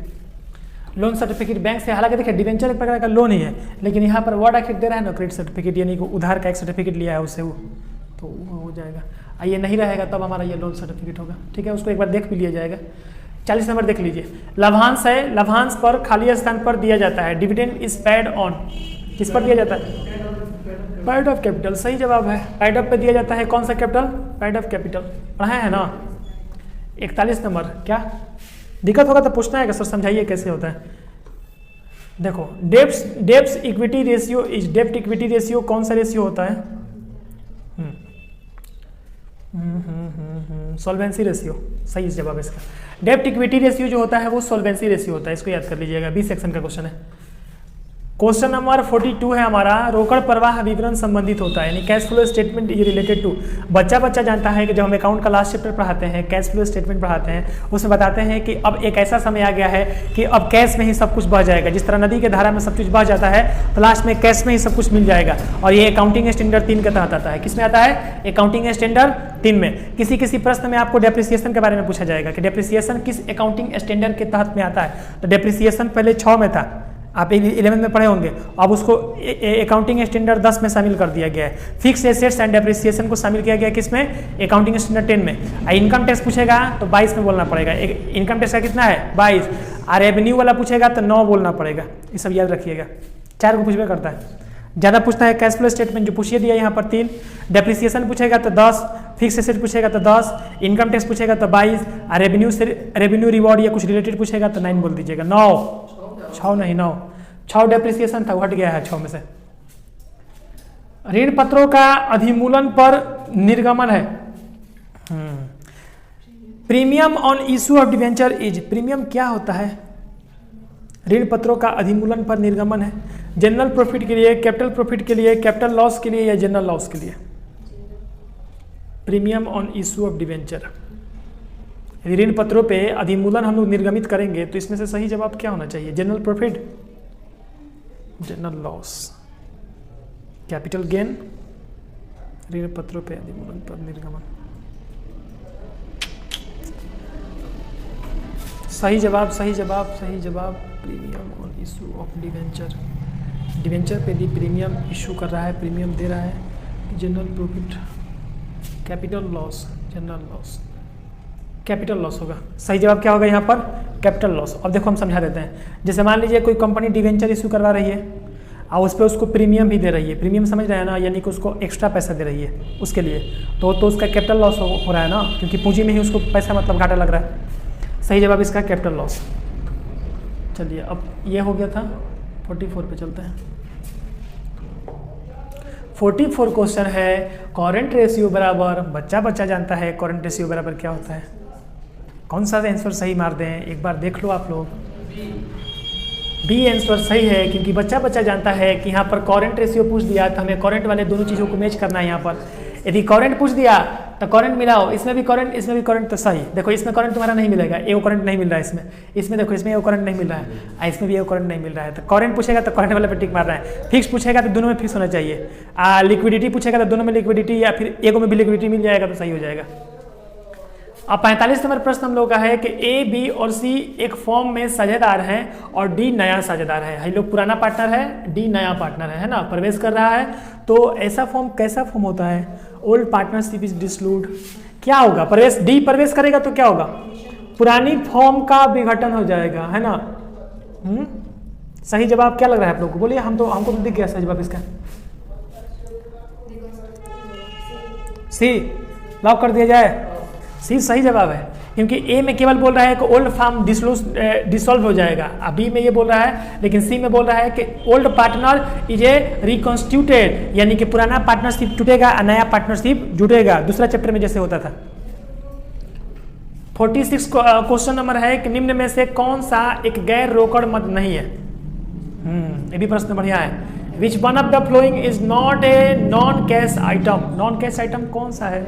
लोन सर्टिफिकेट बैंक से, हालांकि देखिए डिवेंचर एक प्रकार का लोन ही है, लेकिन यहाँ पर वर्ड आखिर दे रहा है ना क्रेडिट सर्टिफिकेट, यानी कि उधार का एक सर्टिफिकेट लिया है उससे, वो तो वो हो जाएगा। ये नहीं रहेगा तब हमारा ये लोन सर्टिफिकेट होगा, ठीक है, उसको एक बार देख भी लिया जाएगा। 40 नंबर देख लीजिए, लाभांश है, लाभांश पर खाली स्थान पर दिया जाता है, डिविडेंड इज पेड ऑन, किस पर दिया जाता है, पेड ऑफ कैपिटल, सही जवाब है, पेड ऑफ पे दिया जाता है, कौन सा कैपिटल, पेड ऑफ कैपिटल, पढ़ा है ना। 41 नंबर, क्या दिक्कत होगा तो पूछना है कि सर समझाइए कैसे होता है। देखो डेब्ट इक्विटी रेशियो इज, डेब्ट इक्विटी रेशियो कौन सा रेशियो होता है, सॉल्वेंसी रेशियो, सही जवाब इसका। डेब्ट इक्विटी रेशियो जो होता है वो सॉल्वेंसी रेशियो होता है, इसको याद कर लीजिएगा, 20 सेक्शन का क्वेश्चन है। क्वेश्चन नंबर 42 है हमारा, रोकड़ प्रवाह विवरण संबंधित होता है, यानी cash flow statement is related to. बच्चा जानता है कि जब हम अकाउंट का लास्ट चैप्टर पढ़ाते हैं, कैश फ्लो स्टेटमेंट पढ़ाते हैं, उसमें बताते हैं कि अब एक ऐसा समय आ गया है कि अब कैश में ही सब कुछ बह जाएगा, जिस तरह नदी के धारा में सब कुछ बह जाता है, तो लास्ट में कैश में ही सब कुछ मिल जाएगा। और ये अकाउंटिंग स्टैंडर्ड 3 के तहत आता है, किसमें आता है, अकाउंटिंग स्टैंडर्ड 3 में। किसी प्रश्न में आपको डेप्रिसिएशन के बारे में पूछा जाएगा कि डेप्रिसिएशन किस अकाउंटिंग स्टैंडर्ड के तहत में आता है, तो डेप्रिसिएशन पहले 6 में था, आप 11 में पढ़े होंगे, अब उसको अकाउंटिंग स्टैंडर्ड 10 में शामिल कर दिया गया है। फिक्स एसेट्स एंड डेप्रिसिएशन को शामिल किया गया किसमें, अकाउंटिंग स्टैंडर्ड 10 में। इनकम टैक्स पूछेगा तो 22 में बोलना पड़ेगा, इनकम टैक्स का कितना है 22, और रेवेन्यू वाला पूछेगा तो 9 बोलना पड़ेगा, ये सब याद रखिएगा, 4 को पूछबे करता है। ज़्यादा पूछता है कैश फ्लो स्टेटमेंट जो पूछिए दिया यहाँ पर 3, डेप्रिसिएशन पूछेगा तो 10, फिक्स एसेट पूछेगा तो 10, इनकम टैक्स पूछेगा तो 22, और रेवेन्यू रिवॉर्ड या कुछ रिलेटेड पूछेगा तो 9 बोल दीजिएगा। 6 नहीं 9, 6 डेप्रिसिएशन था, हट गया है 6 में से। ऋण पत्रों का अधिमूलन पर निर्गमन है, premium on issue of debenture is, premium क्या होता है, ऋण पत्रों का अधिमूलन पर निर्गमन है, जनरल प्रॉफिट के लिए, कैपिटल प्रॉफिट के लिए, कैपिटल लॉस के लिए या जनरल लॉस के लिए। Premium on issue of debenture, ऋण पत्रों पे अधिमूलन हम लोग निर्गमित करेंगे तो इसमें से सही जवाब क्या होना चाहिए, general profit, general loss, capital gain, ऋण पत्रों पे अधिमूलन पर निर्गमन। सही जवाब premium on issue of debenture, debenture पे भी प्रीमियम इशू कर रहा है, प्रीमियम दे रहा है। General profit, capital loss, general loss, capital loss होगा, सही जवाब क्या होगा यहाँ पर, कैपिटल लॉस। अब देखो हम समझा देते हैं, जैसे मान लीजिए कोई कंपनी डिवेंचर इशू करवा रही है और उस पर उसको प्रीमियम भी दे रही है, प्रीमियम समझ रहे हैं ना, यानी कि उसको एक्स्ट्रा पैसा दे रही है उसके लिए, तो उसका कैपिटल लॉस हो रहा है ना, क्योंकि पूंजी में ही उसको पैसा मतलब घाटा लग रहा है। सही जवाब इसका कैपिटल लॉस। चलिए अब ये हो गया था 44 पे चलते हैं। 44 क्वेश्चन है, करेंट रेशियो बराबर, बच्चा बच्चा जानता है करेंट रेशियो बराबर क्या होता है। कौन सा आंसर सही मार दें, एक बार देख लो आप लोग। बी आंसर सही है, क्योंकि बच्चा बच्चा जानता है कि यहाँ पर करेंट रेशियो पूछ दिया तो हमें करेंट वाले दोनों चीज़ों को मैच करना है। यहाँ पर यदि करेंट पूछ दिया तो करेंट मिलाओ, इसमें भी करेंट इसमें भी करेंट, तो सही। देखो इसमें करंट तुम्हारा नहीं मिलेगा, एगो करंट नहीं मिल रहा है इसमें देखो इसमें एगो करंट नहीं मिल रहा है, इसमें भी एगो करंट नहीं मिल रहा है। तो करंट पूछेगा तो करंट वाले पे टिक मारना है, फिक्स पूछेगा तो दोनों में फिक्स होना चाहिए, लिक्विडिटी पूछेगा तो दोनों में लिक्विडिटी, या फिर एगो में भी लिक्विडिटी मिल जाएगा तो सही हो जाएगा। अब 45 नंबर प्रश्न हम लोग का है कि ए, बी और सी एक फॉर्म में साझेदार हैं और डी नया साझेदार है। हम लोग पुराना पार्टनर है, डी नया पार्टनर है ना, प्रवेश कर रहा है। तो ऐसा फॉर्म कैसा फॉर्म होता है? Old partnership is dissolved. क्या होगा? प्रवेश, डी प्रवेश करेगा तो क्या होगा? पुरानी फॉर्म का विघटन हो जाएगा, है ना। सही जवाब क्या लग रहा है आप लोग को? बोलिए। हमको तो दिख गया सही जवाब इसका। सी लॉक कर दिया जाए। सी सही जवाब है, क्योंकि ए में केवल बोल रहा है कि ओल्ड फॉर्म डिसॉल्व हो जाएगा, अब बी में ये बोल रहा है, लेकिन सी में बोल रहा है कि old partner is a reconstituted, यानी कि पुराना पार्टनरशिप टूटेगा और नया पार्टनरशिप जुड़ेगा, दूसरा चैप्टर में जैसे होता था। 46 क्वेश्चन नंबर है कि निम्न में से कौन सा एक गैर रोकड़ मद नहीं है? ये भी प्रश्न बढ़िया है। Which one of the following is not a non cash item? Non cash item कौन सा है?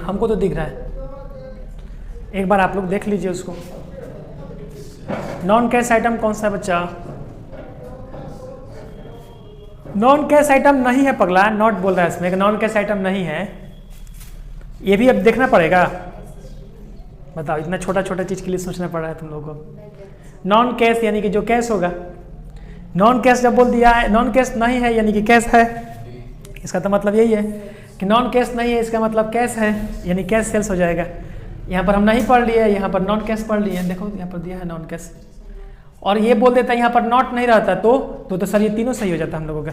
हमको तो दिख रहा है, एक बार आप लोग देख लीजिए उसको। नॉन कैश आइटम कौन सा है बच्चा? नॉन कैश आइटम नहीं है पगला, नॉट बोल रहा है इसमें, नॉन कैश आइटम नहीं है। ये भी अब देखना पड़ेगा। बताओ, इतना छोटा छोटा चीज के लिए सोचना पड़ रहा है तुम लोगों को। नॉन कैश यानी कि जो कैश होगा, नॉन कैश जब बोल दिया है, नॉन कैश नहीं है यानी कि कैश है, इसका तो मतलब यही है कि नॉन कैश नहीं है, इसका मतलब कैश है, यानी कैश सेल्स हो जाएगा। यहाँ पर हम नहीं पढ़ लिए, यहाँ पर नॉन कैश पढ़ लिए, देखो यहाँ पर दिया है नॉन कैश, और ये बोल देता है यहाँ पर नॉट नहीं रहता तो सर ये तीनों सही हो जाता हम लोगों का।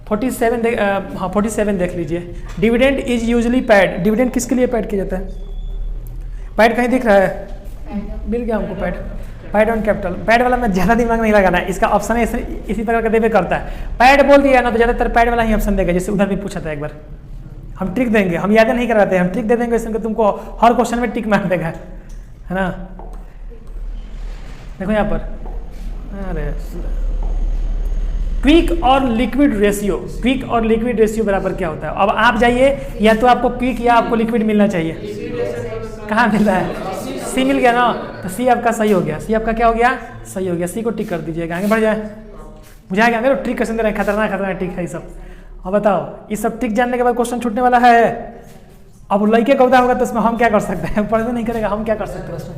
47 देख लीजिए। Dividend is usually paid. Dividend किसके लिए पेड किया जाता है? पैड कहीं दिख रहा है? मिल गया हमको pad. Pad on capital. Pad वाला में ज़्यादा दिमाग नहीं लगाना है, इसका ऑप्शन है इसी प्रकार का देवे करता है। पैड बोल दिया ना तो ज़्यादातर पैड वाला ही ऑप्शन देगा, जैसे उधर भी पूछा था एक बार। हम ट्रिक देंगे, हम याद नहीं कराते, हम ट्रिक दे देंगे इसमें, तुमको हर क्वेश्चन में टिक मार देगा, है ना। देखो यहाँ पर, अरे क्विक और लिक्विड रेशियो, क्विक और लिक्विड रेशियो बराबर क्या होता है? अब आप जाइए, या तो आपको क्विक या आपको लिक्विड मिलना चाहिए। कहाँ मिल रहा है? सी मिल गया ना, तो सी आपका सही हो गया। सी आपका क्या हो गया? सही हो गया। सी को टिक कर दीजिएगा, आगे बढ़ जाए। बुझाएगा मेरे ट्रिक क्वेश्चन दे रहे हैं, खतरनाक ट्रिक है ये सब। अब बताओ, ये सब ट्रिक जानने के बाद क्वेश्चन छूटने वाला है। अब लड़के कौदा होगा तो उसमें हम क्या कर सकते हैं? पढ़ने नहीं करेगा, हम क्या कर सकते हैं उसमें?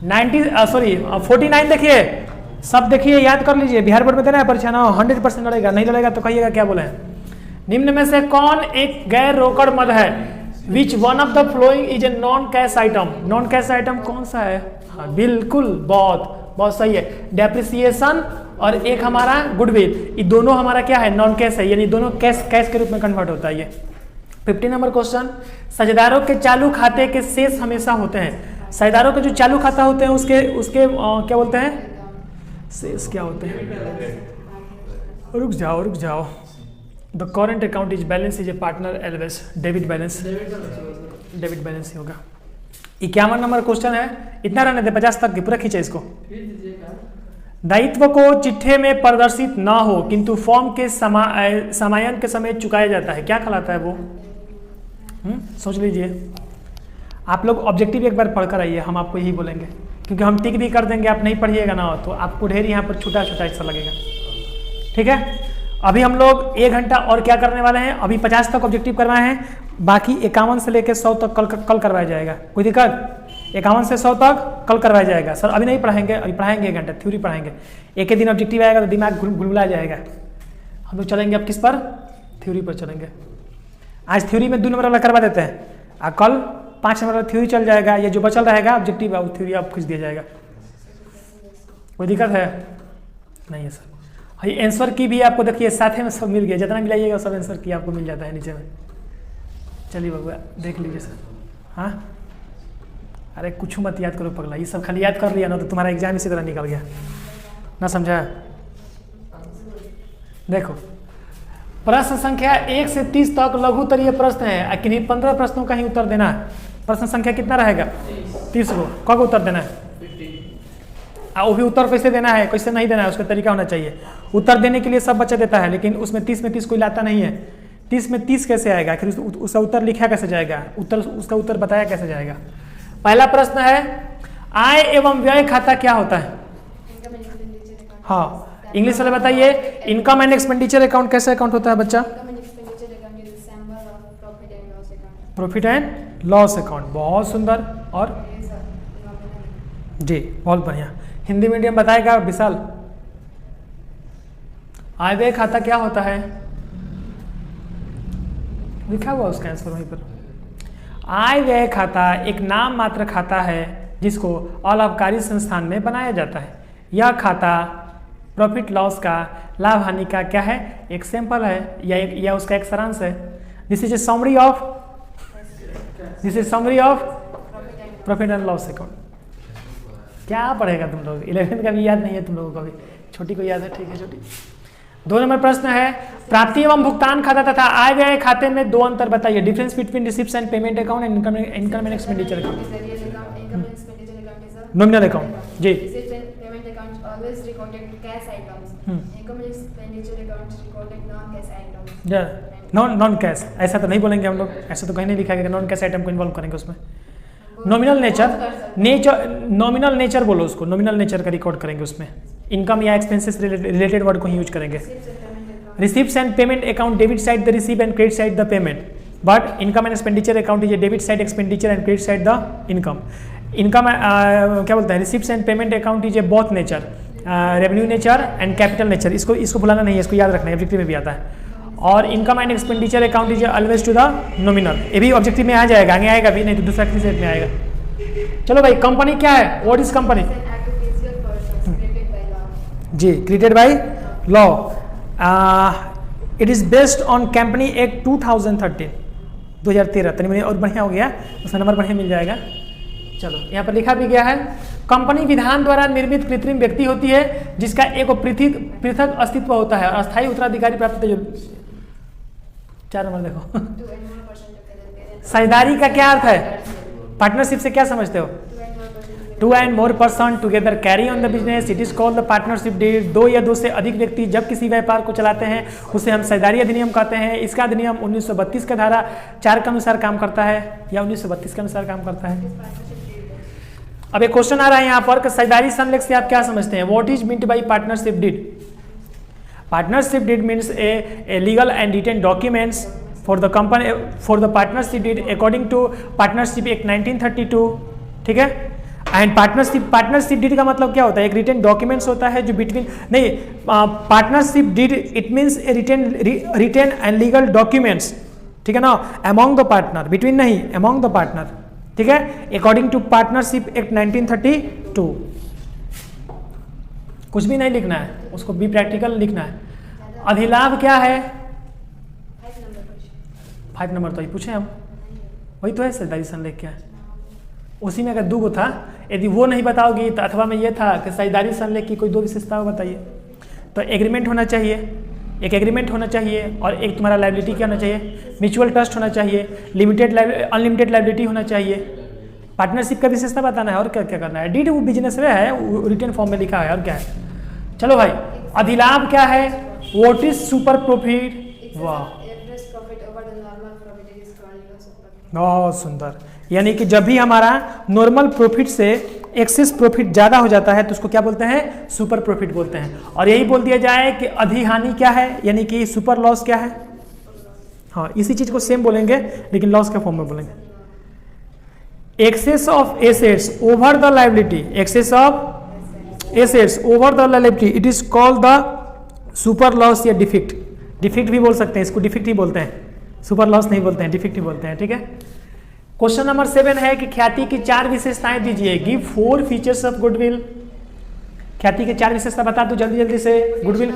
49 देखिए, सब देखिए, याद कर लीजिए। बिहार बोर्ड में देना है परीक्षा ना, 100% लड़ेगा, नहीं लड़ेगा तो कहिएगा क्या बोले। निम्न में से कौन एक गैर रोकड़ मद है? Which one of the following is a non cash item? Non cash item कौन सा है? हाँ बिल्कुल, बहुत सही है। डेप्रिसिएशन और एक हमारा गुडविल, ये दोनों हमारा क्या है? नॉन कैश है, यानी दोनों कैश के रूप में कन्वर्ट होता है ये। 50 नंबर क्वेश्चन, साझेदारों के चालू खाते के शेष हमेशा होते हैं। साझेदारों के जो चालू खाता होते हैं उसके क्या बोलते हैं? शेष क्या होते हैं? रुक जाओ। The current account is balance is a partner always debit balance ही होगा। 51 नंबर क्वेश्चन है, इतना रहने दे 50 तक की, पूरा खींचे इसको। दायित्व को चिट्ठे में प्रदर्शित ना हो किंतु फॉर्म के समायन के समय चुकाया जाता है, क्या कहलाता है वो? सोच लीजिए। आप लोग ऑब्जेक्टिव एक बार पढ़कर आइए, हम आपको यही बोलेंगे, क्योंकि हम टिक भी कर देंगे, आप नहीं पढ़िएगा ना तो आपको ढेर यहाँ पर छोटा ऐसा लगेगा। ठीक है, अभी हम लोग 1 घंटा और क्या करने वाले हैं? अभी 50 तक ऑब्जेक्टिव करवाए हैं, बाकी 51 से लेकर 100 तक कल करवाया जाएगा। कोई दिक्कत? 51 से 100 तक कल करवाया जाएगा। सर अभी नहीं पढ़ाएंगे, अभी पढ़ाएंगे 1 घंटा, थ्योरी पढ़ाएंगे। एक ही दिन ऑब्जेक्टिव आएगा तो दिमाग गुलगुला जाएगा। हम लोग चलेंगे अब किस पर? थ्योरी पर चलेंगे। आज थ्योरी में 2 नंबर वाला करवा देते हैं, और कल 5 नंबर वाला थ्योरी चल जाएगा। ये जो बचल रहेगा ऑब्जेक्टिव है, थ्योरी आप खींच दिया जाएगा। कोई दिक्कत है? नहीं है सर। ये आंसर की भी आपको देखिए साथ में सब मिल गया, जितना मिलाइएगा सब आंसर की आपको मिल जाता है नीचे में। चलिए बाबू देख लीजिए सर। हाँ, अरे कुछ मत याद करो पगला, ये सब खाली याद कर लिया ना तो तुम्हारा एग्जाम इसी तरह निकल गया। ना समझा? देखो, प्रश्न संख्या 1 से 30 तक लघु उत्तरीय प्रश्न है, किन्हीं 15 प्रश्नों का ही उत्तर देना है। प्रश्न संख्या कितना रहेगा? 30 को। कब उत्तर देना है? वो भी उत्तर कैसे देना है, कैसे नहीं देना है, उसका तरीका होना चाहिए। उत्तर देने के लिए सब बच्चा देता है, लेकिन उसमें 30 में 30 कोई लाता नहीं है। 30 में 30 कैसे आएगा, फिर उसका उत्तर लिखा कैसे जाएगा, उसका उत्तर बताया कैसे जाएगा? पहला प्रश्न है, आय एवं व्यय खाता क्या होता है? हाँ, इंग्लिश वाले बताइए, इनकम एंड एक्सपेंडिचर अकाउंट कैसे अकाउंट होता है बच्चा? Profit and loss account. बहुत सुंदर। और जी, बहुत बढ़िया। हिंदी मीडियम बताएगा विशाल, आय व्यय खाता क्या होता है? लिखा हुआ उसका आंसर वहीं पर। आय व्यय खाता एक नाम मात्र खाता है जिसको अलाभकारी संस्थान में बनाया जाता है। यह खाता प्रॉफिट लॉस का, लाभ हानि का क्या है, एक सैंपल है या उसका एक सारांश है। This is a summary of profit and loss account. क्या पढ़ेगा तुम लोग? 11 का भी याद नहीं है तुम लोगों को, भी छोटी को याद है, ठीक है छोटी। 2 नंबर प्रश्न है, प्राप्ति एवं भुगतान खाता तथा आय व्यय खाते में 2 अंतर बताइए। Difference between receipts and payment account and income and expenditure account. Nominal account जी। नॉन कैश, ऐसा तो नहीं बोलेंगे हम लोग, ऐसा तो कहीं नहीं लिखा गया नॉन कैश आइटम को इन्वॉल्व करेंगे उसमें। नॉमिनल नॉमिनल नेचर बोलो उसको, नॉमिनल नेचर का रिकॉर्ड करेंगे उसमें। इनकम या एक्सपेंसेस रिलेटेड वर्ड को ही यूज करेंगे। Receipts and payment account, debit side the receive and credit side the payment, but income and expenditure account is debit side expenditure and credit side the income. Income क्या बोलते हैं, receipts and payment account is A both nature, revenue nature and capital nature. इसको भुलाना नहीं है, इसको याद रखना है, ऑब्जेक्टिव में भी आता है। और income and expenditure account is always to the nominal, ये भी ऑब्जेक्टिव में आ जाएगा, आगे आएगा भी नहीं तो दूसरा सेट में आएगा। चलो भाई, कंपनी क्या है, व्हाट इज कंपनी? जी, created by law. It is based on company act 2013 तनी और बढ़िया हो गया, उसका नंबर बढ़िया मिल जाएगा। चलो, यहाँ पर लिखा भी गया है, कंपनी विधान द्वारा निर्मित कृत्रिम व्यक्ति होती है जिसका एक पृथक अस्तित्व होता है, अस्थायी उत्तराधिकारी प्राप्त। 4 नंबर देखो। साझेदारी का क्या अर्थ है? पार्टनरशिप से क्या समझते हो? 2 and more person together carry on the business, it is called the partnership deed। 2 या 2 से अधिक व्यक्ति जब किसी व्यापार को चलाते हैं उसे हम साझेदारी अधिनियम कहते हैं। इसका अधिनियम 1932 का धारा 4 के अनुसार काम करता है, या 1932 के अनुसार काम करता है। अब एक क्वेश्चन आ रहा है यहाँ पर कि साझेदारी संलेख से आप क्या समझते हैं? What is meant by partnership deed? Partnership deed means a legal and written documents for the company for the partnership deed according to partnership act 1932, ठीक है। एंड पार्टनरशिप डीड का मतलब क्या होता है? एक रिटेन डॉक्यूमेंट्स होता है जो बिटवीन, नहीं, partnership deed it means written and legal documents, ठीक है ना, अमॉन्ग द पार्टनर, बिटवीन नहीं, अमॉन्ग द पार्टनर, ठीक है, अकॉर्डिंग टू पार्टनरशिप एक्ट 1932। कुछ भी नहीं लिखना है, उसको भी प्रैक्टिकल लिखना है। अधिलाभ क्या है? 5 नंबर तो ही पूछे हम, वही तो है साझेदारी संलेख क्या है। उसी में अगर 2 था, यदि वो नहीं बताओगी तो अथवा में ये था कि साझेदारी संलेख की कोई 2 विशेषताएं बताइए। तो एग्रीमेंट होना चाहिए, एक एग्रीमेंट होना चाहिए, और एक तुम्हारा लायबिलिटी क्या होना चाहिए? म्यूचुअल ट्रस्ट होना चाहिए, अनलिमिटेड लायबिलिटी होना चाहिए। पार्टनरशिप का विशेषता बताना है, और क्या क्या करना है। डीड वो बिजनेस में है, वो रिटर्न फॉर्म में लिखा है, और क्या है। चलो भाई, अधिलाभ क्या है? What is super profit? वाह, बहुत सुंदर। यानी कि जब भी हमारा नॉर्मल प्रॉफिट से एक्सेस प्रॉफिट ज्यादा हो जाता है तो उसको क्या बोलते हैं? सुपर प्रॉफिट बोलते हैं। और यही बोल दिया जाए कि अधिहानि क्या है, यानी कि सुपर लॉस क्या है। हाँ, इसी चीज को सेम बोलेंगे लेकिन लॉस के फॉर्म में बोलेंगे। Excess of assets over the liability, excess of assets over the liability, it is called the surplus या डिफिक्ट। डिफिक्ट भी बोल सकते हैं, इसको डिफिक्ट ही बोलते हैं, सुपर लॉस नहीं बोलते हैं, डिफिक्ट ही बोलते हैं, ठीक है। क्वेश्चन नंबर 7 है कि ख्याति की 4 विशेषताएं दीजिए। Give 4 features of goodwill. ख्याति के 4 विशेषता बता दो जल्दी जल्दी से। गुडविल,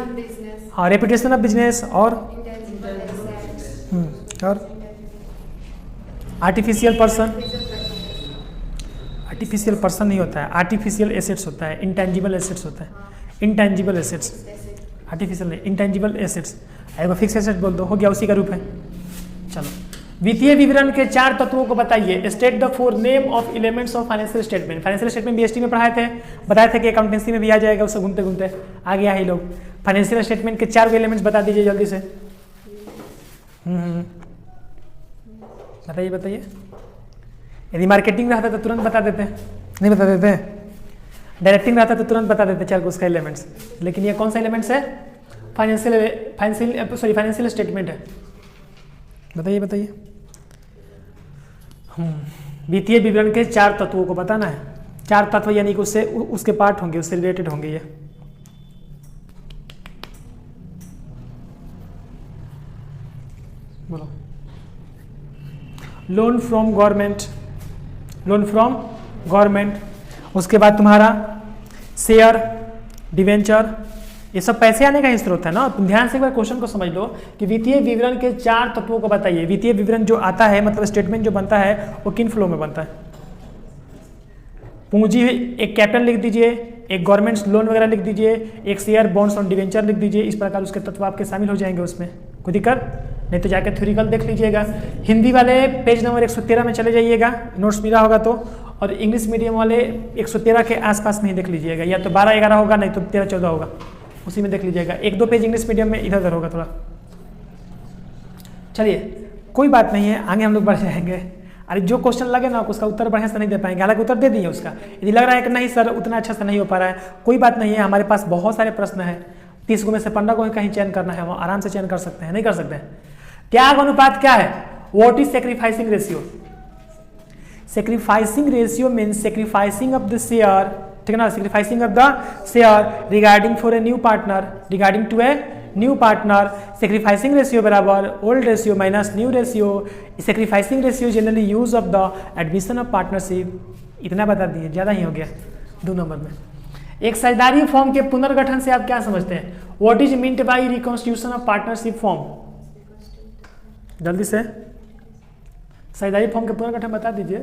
हाँ, रेपुटेशन ऑफ बिजनेस, और आर्टिफिशियल पर्सन। आर्टिफिशियल पर्सन नहीं होता है, आर्टिफिशियल एसेट्स होता है, इंटेंजिबल एसेट्स होता है। इंटेंजिबल एसेट्स, आर्टिफिशियल नहीं, इंटेंजिबल एसेट्स, एक फिक्स एसेट बोल दो, हो गया, उसी का रूप है। चलो, वित्तीय विवरण के 4 तत्वों को बताइए। State the 4 name of elements of financial statement. Financial statement BST में पढ़ाए थे, बताए थे कि अकाउंटेंसी में भी आ जाएगा, उससे घूमते घूमते आ गया है लोग। फाइनेंशियल स्टेटमेंट के 4 एलिमेंट्स बता दीजिए जल्दी से। बताइए बताइए। यदि मार्केटिंग रहता तो तुरंत बता देते, नहीं बता देते। डायरेक्टिंग रहता तो तुरंत बता देते 4 उसका एलिमेंट्स, लेकिन ये कौन सा एलिमेंट्स है? फाइनेंशियल स्टेटमेंट है। बताइए बताइए। वित्तीय विवरण के 4 तत्वों को बताना है। 4 तत्व यानी कि उससे उसके पार्ट होंगे, उससे रिलेटेड होंगे ये। बोलो। Loan from government, loan from government, उसके बाद तुम्हारा शेयर, डिवेंचर, ये सब पैसे आने का ही स्रोत है ना। तुम ध्यान से एक बार क्वेश्चन को समझ लो कि वित्तीय विवरण के 4 तत्वों को बताइए। वित्तीय विवरण जो आता है, मतलब स्टेटमेंट जो बनता है, वो किन फ्लो में बनता है? पूंजी, एक कैपिटल लिख दीजिए, एक गवर्नमेंट लोन वगैरह लिख दीजिए, एक शेयर, बॉन्ड्स और डिवेंचर लिख दीजिए। इस प्रकार उसके तत्व आपके शामिल हो जाएंगे उसमें, कोई दिक्कत नहीं तो जाकर थ्योरिकल देख लीजिएगा। हिंदी वाले पेज नंबर 113 में चले जाइएगा, नोट्स मिला होगा तो, और इंग्लिश मीडियम वाले 113 के आसपास में ही देख लीजिएगा, या तो 12-11 होगा, नहीं तो 13-14 होगा, उसी में देख लीजिएगा। 1-2 पेज इंग्लिश मीडियम में इधर उधर होगा थोड़ा। चलिए कोई बात नहीं है, आगे हम लोग बढ़ जाएंगे। अरे जो क्वेश्चन लगे ना उसका उत्तर बढ़िया से नहीं दे पाएंगे, हालांकि उत्तर दे दिए उसका। यदि लग रहा है कि नहीं सर उतना अच्छा से नहीं हो पा रहा है, कोई बात नहीं है, हमारे पास बहुत सारे प्रश्न हैं। 30 को में से 15 को कहीं चयन करना है, हम आराम से चयन कर सकते हैं, नहीं कर सकते हैं। त्याग अनुपात क्या है? What is sacrificing ratio? Sacrificing ratio means sacrificing of the share, ठीक है ना, sacrificing of the share regarding for a new partner, regarding to a new partner. Sacrificing ratio बराबर old ratio minus new ratio. Sacrificing ratio generally use of the admission of partnership. इतना बता दिए, ज़्यादा ही हो गया 2 नंबर में। एक साझेदारी फॉर्म के पुनर्गठन से आप क्या समझते हैं? What is meant by reconstitution of partnership form? जल्दी से साझेदारी फॉर्म के पुनर्गठन बता दीजिए।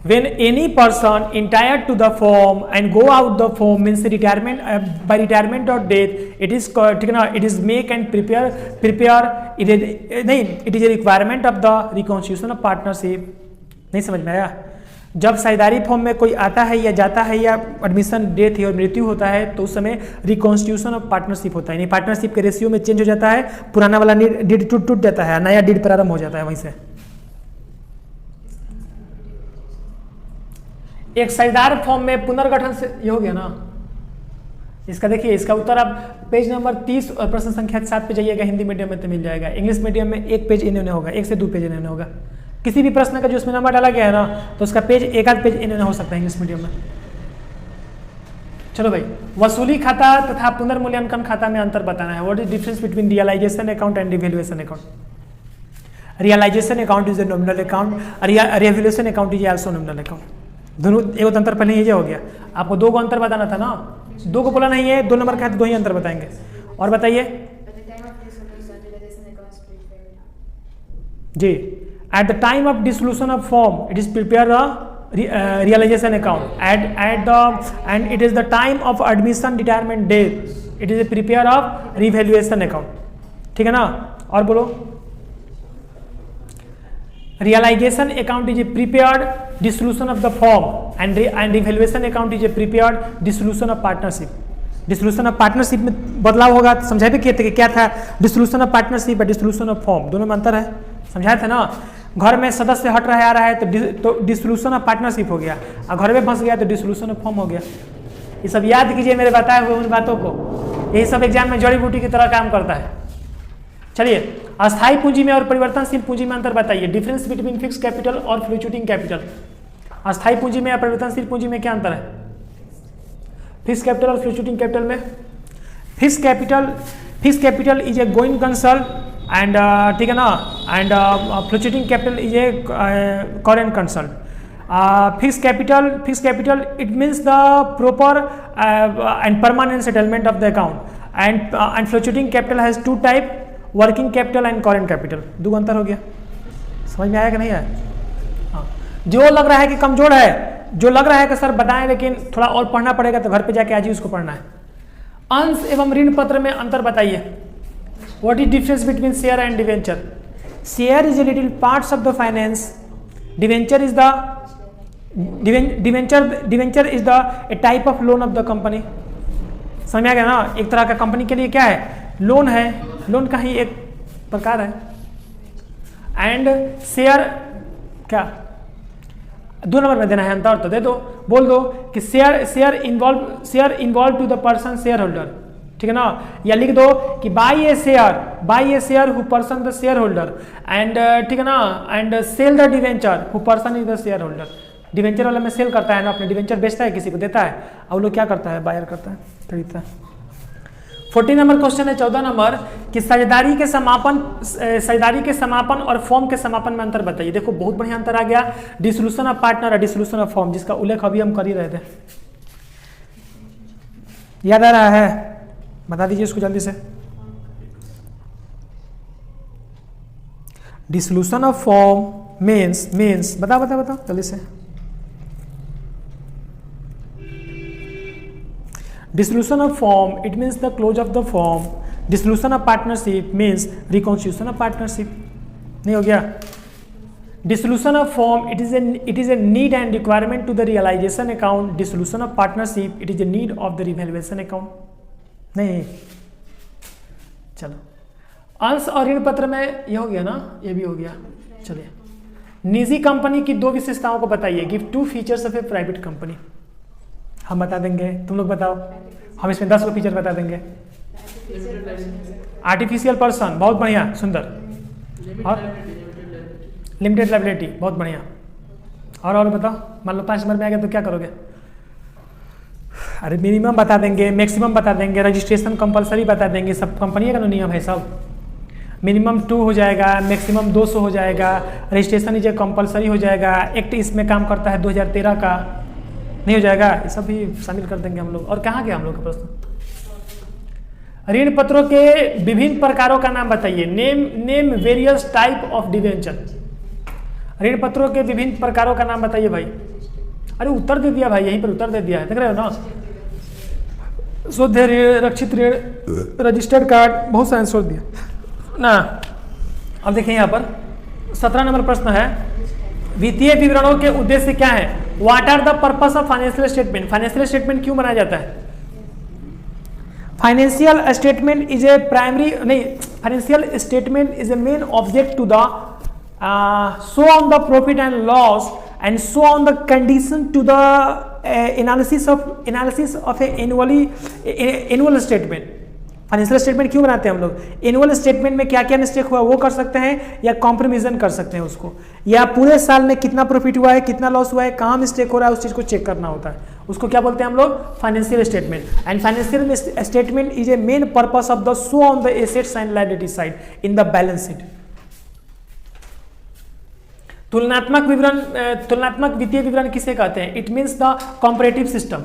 When any person entitled to the form and go out the form means retirement, by retirement or death, it is ठीक है ना, it is make and prepare it is नहीं, it is a requirement of the reconstitution of partnership। नहीं समझ में आया? जब साझेदारी फॉर्म में कोई आता है या जाता है या एडमिशन डेथ है और मृत्यु होता है तो उस समय रिकॉन्स्टिट्यूशन ऑफ पार्टनरशिप होता है, यानी पार्टनरशिप के रेशियो में चेंज हो जाता है, पुराना वाला डीड टूट जाता है, नया डीड प्रारंभ हो जाता है वहीं से। एक साझेदार फॉर्म में पुनर्गठन से ये हो गया ना। इसका देखिए, इसका उत्तर आप पेज नंबर 30 और प्रश्न संख्या 7 पे जाइएगा, हिंदी मीडियम में तो मिल जाएगा। इंग्लिश मीडियम में 1 पेज इन्होंने होगा, 1 से 2 पेज इन्होंने होगा। किसी भी प्रश्न का जो उसमें नंबर डाला गया है ना तो उसका पेज 1 पेज इन्होंने हो सकता है इंग्लिश मीडियम में। चलो भाई, वसूली खाता तथा पुनर्मूल्यांकन खाता में अंतर बताना है। What is difference between realisation account and revaluation account? Realisation account is a nominal account, revaluation account is also nominal account. दोनों एक अंतर पहले ये हो गया। आपको 2 को अंतर बताना था ना, 2 को बोला नहीं है, 2 नंबर का है तो 2 ही अंतर बताएंगे। और बताइए जी। At the time of dissolution of firm it is prepare realization account and it is the time of admission retirement date it is a prepare of revaluation account। ठीक है ना? और बोलो। realization account is a prepared dissolution of the firm and revaluation account is a prepared dissolution of partnership। Dissolution of partnership में बदलाव होगा, समझाए भी किए थे कि क्या था डिसोल्यूशन ऑफ पार्टनरशिप और डिसोल्यूशन ऑफ फॉर्म, दोनों में अंतर है, समझाया था ना। घर में सदस्य हट रहा है आ रहा है तो डिसोल्यूशन ऑफ पार्टनरशिप हो गया, और घर में फंस गया तो डिसोल्यूशन ऑफ फॉर्म हो गया। ये सब याद कीजिए मेरे बताए हुए उन बातों को, यही सब एग्जाम में जड़ी बूटी की तरह काम करता है। चलिए, अस्थायी पूंजी में और परिवर्तनशील पूंजी में अंतर बताइए। डिफरेंस बिटवीन फिक्स कैपिटल और फ्लक्चुएटिंग कैपिटल। अस्थायी पूंजी में या परिवर्तनशील पूंजी में क्या अंतर है? फिक्स कैपिटल और फ्लक्चुएटिंग कैपिटल में fix capital is a going concern and ठीक है ना, and fluctuating capital is a current concern. Fix capital it means the proper and permanent settlement of the account and fluctuating capital has 2 type, working capital and current capital. 2 अंतर हो गया, समझ में आया कि नहीं आया? हाँ, जो लग रहा है कि कमजोर है जो लग रहा है कि सर बताएं लेकिन थोड़ा और पढ़ना पड़ेगा तो घर पे जाके आज ही उसको पढ़ना है। अंश एवं ऋण पत्र में अंतर बताइए। What is difference between share and debenture? Share is a little parts of the finance, debenture is the debenture is the A type of loan of the company. समझ आ गया ना? एक तरह का कंपनी के लिए क्या है? लोन है, लोन का ही एक प्रकार है। एंड शेयर क्या 2 नंबर में देना है अंतर तो दे दो, बोल दो कि share involve to the person shareholder, ठीक है ना? या लिख दो कि buy a share who person the shareholder and, ठीक है ना? And sell the debenture who person is the shareholder. डिवेंचर वाला में सेल करता है ना, अपने डिवेंचर बेचता है, किसी को देता है, और लोग क्या करता है? बायर करता है, खरीदता है। 14 नंबर क्वेश्चन है 14 नंबर कि साझेदारी के समापन और फॉर्म के समापन में अंतर बताइए। देखो बहुत बढ़िया अंतर आ गया, डिसोल्यूशन ऑफ पार्टनर और डिसोल्यूशन ऑफ फॉर्म, जिसका उल्लेख अभी हम कर ही रहे थे। याद आ रहा है? बता दीजिए इसको जल्दी से। डिसोल्यूशन ऑफ फॉर्म मीन्स बताओ जल्दी से। Dissolution of form, it means the close of the form. Dissolution of partnership means reconstitution of partnership. नहीं हो गया? Dissolution of form, it is a need and requirement to the realization account. Dissolution of partnership, it is a need of the revaluation account. नहीं, चलो अंश और ऋण पत्र में ये हो गया ना, ये भी हो गया। चलिए निजी कंपनी की 2 विशेषताओं को बताइए। Give 2 features of A private company. हम बता देंगे, तुम लोग बताओ। हम इसमें 10 को फीचर बता देंगे। आर्टिफिशियल पर्सन, बहुत बढ़िया, सुंदर। और लिमिटेड लायबिलिटी, बहुत बढ़िया। और बताओ, मान लो 5 नंबर में आ गया तो क्या करोगे? अरे मिनिमम बता देंगे, मैक्सिमम बता देंगे, रजिस्ट्रेशन कंपलसरी बता देंगे। सब कंपनी का नियम है सब। मिनिमम 2 हो जाएगा, मैक्सिमम 200 हो जाएगा, रजिस्ट्रेशन इज कंपलसरी हो जाएगा। एक्ट इसमें काम करता है 2013 का, नहीं हो जाएगा? ये सब भी शामिल कर देंगे हम लोग। और कहाँ गया हम लोग का प्रश्न? ऋण पत्रों के विभिन्न प्रकारों का नाम बताइए। Name various type of debenture. ऋण पत्रों के विभिन्न प्रकारों का नाम बताइए भाई। अरे उत्तर दे दिया भाई, यहीं पर उत्तर दे दिया है, देख रहे हो ना? शुद्ध ऋण, रक्षित ऋण, रजिस्टर्ड कार्ड, बहुत सारे आंसर दिया ना। अब देखिए यहाँ पर 17 नंबर प्रश्न है, वित्तीय विवरणों के उद्देश्य क्या है? What are the purpose of financial statement? Financial statement क्यों बनाया जाता है? Financial statement is a financial statement is a main object to the show on the profit and loss and show on the condition to the analysis of a annual statement. Financial statement क्यों बनाते हैं हम लोग? Annual statement में क्या क्या mistake हुआ वो कर सकते हैं, या कॉम्प्रोमिजन कर सकते हैं उसको, या पूरे साल में कितना प्रॉफिट हुआ है, कितना लॉस हुआ है, कहाँ मिस्टेक हो रहा है, उस चीज को चेक करना होता है। उसको क्या बोलते हैं हम लोग? Financial statement. And financial statement is a main purpose of the show on the assets and liability side in the balance sheet. तुलनात्मक वित्तीय विवरण किसे कहते हैं? It means the comparative system.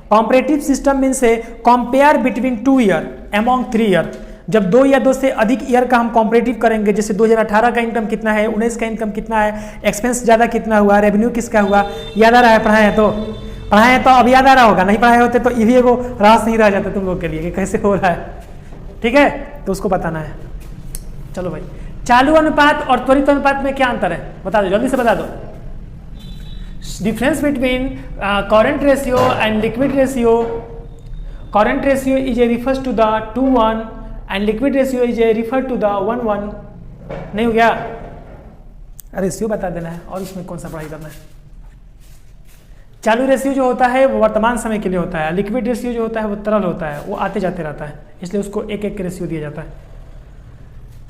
Comparative system means है compare between 2 year among 3 year. जब 2 या 2 से अधिक ईयर का हम कॉम्परेटिव करेंगे, जैसे 2018 का इनकम कितना है, 19 का इनकम कितना है, एक्सपेंस ज़्यादा कितना हुआ, रेवेन्यू किसका हुआ, याद आ रहा है? पढ़ाए हैं तो अब याद आ रहा होगा, नहीं पढ़ाए होते तो ये भी एगो रास नहीं रह जाता तुम लोग के लिए कि कैसे हो रहा है। ठीक है, तो उसको बताना है। चलो भाई, चालू अनुपात और त्वरित अनुपात में क्या अंतर है? बता दो, जल्दी से बता दो। Difference between current ratio and liquid ratio. Current ratio is a refers to the 2:1 and liquid ratio is a refer to the 1:1. नहीं हो गया? रेशियो बता देना है और उसमें कौन सा पढ़ाई करना है। चालू रेशियो जो होता है वो वर्तमान समय के लिए होता है, लिक्विड रेशियो जो होता है वो तरल होता है, वो आते जाते रहता है, इसलिए उसको एक एक रेशियो दिया जाता है।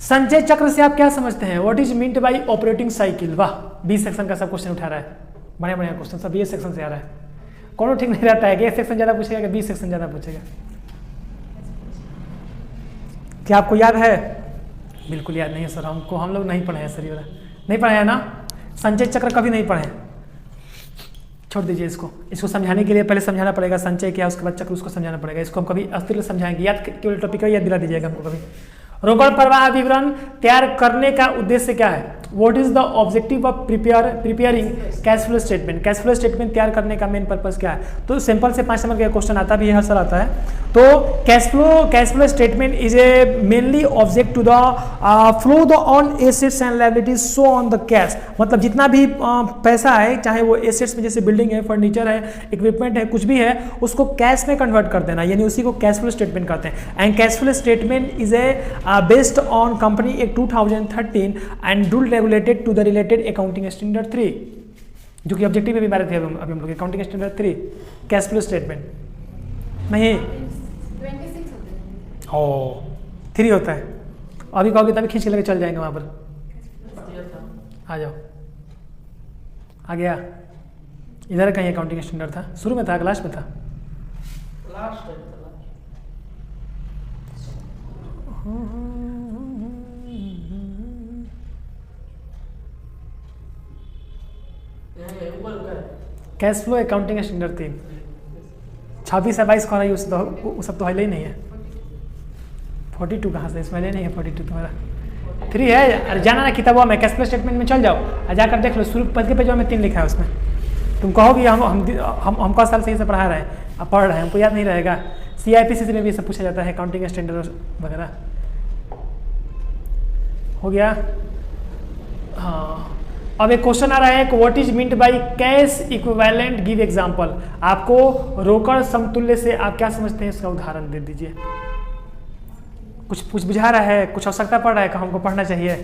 संचय चक्र से आप क्या समझते हैं? What is meant by operating cycle? वाह, 20 सेक्शन का सब क्वेश्चन उठा रहा है, बढ़िया बढ़िया क्वेश्चन सब ये सेक्शन से आ रहा है। कौन ठीक नहीं रहता है कि 1 सेक्शन ज़्यादा पूछेगा कि 20 सेक्शन ज़्यादा पूछेगा? क्या आपको याद है? बिल्कुल याद नहीं है सर, हम लोग नहीं पढ़े हैं सर, ये नहीं पढ़े हैं ना। संचय चक्र कभी नहीं पढ़े, छोड़ दीजिए इसको समझाने के लिए पहले समझाना पड़ेगा संचय क्या, उसके बाद चक्र उसको समझाना पड़ेगा। इसको हम कभी अस्तित्व समझाएंगे, याद केवल टॉपिक याद दिला दीजिएगा हमको कभी। रोकड़ प्रवाह विवरण तैयार करने का उद्देश्य क्या है? What is the objective of preparing cash flow statement? Cash flow statement तैयार करने का मेन पर्पस क्या है? तो सिंपल से 5 नंबर का क्वेश्चन आता भी है, हर साल आता है। तो cash flow statement is a mainly object to the flow the on assets and liabilities so on the cash, मतलब जितना भी पैसा है, चाहे वो एसेट्स में जैसे बिल्डिंग है, फर्नीचर है, इक्विपमेंट है, कुछ भी है, उसको कैश में कन्वर्ट कर देना, यानी उसी को कैश फ्लो स्टेटमेंट कहते हैं। And cash flow statement is a based on company act 2013 and rule regulated to the related accounting standard 3, जो कि ऑब्जेक्टिव में भी मारे थे अभी हम लोग, accounting standard 3 cash flow statement नहीं 3 होता है। अभी कहोगे तभी खींच के लेके चल जाएंगे वहाँ पर। आ जाओ, आ गया। इधर कहीं अकाउंटिंग स्टैंडर्ड था, शुरू में था, लास्ट में था? कैश फ्लो अकाउंटिंग स्टैंडर्ड 3 26 है 22 कौन है? वो सब तो है ही नहीं है। 42 कहाँ से? इसमें नहीं है 42 तुम्हारा 3 है। अरे जाना ना किताबों में, कैश फ्लो स्टेटमेंट में चल जाओ और जाकर देख लो, शुरू पहले पेजों में 3 लिखा है उसमें। तुम कहोगे हम कौन साल से ये सब पढ़ा रहे हैं, अब पढ़ रहे हैं, हमको याद नहीं रहेगा। CIPC में भी सब पूछा जाता है, अकाउंटिंग स्टैंडर्ड वगैरह। हो गया? हाँ, अब एक क्वेश्चन आ रहा है कि what is meant by cash equivalent, give example. आपको रोकड़ समतुल्य से आप क्या समझते हैं, इसका उदाहरण दे दीजिए। कुछ बुझा रहा है, कुछ आवश्यकता पड़ रहा है कि हमको पढ़ना चाहिए?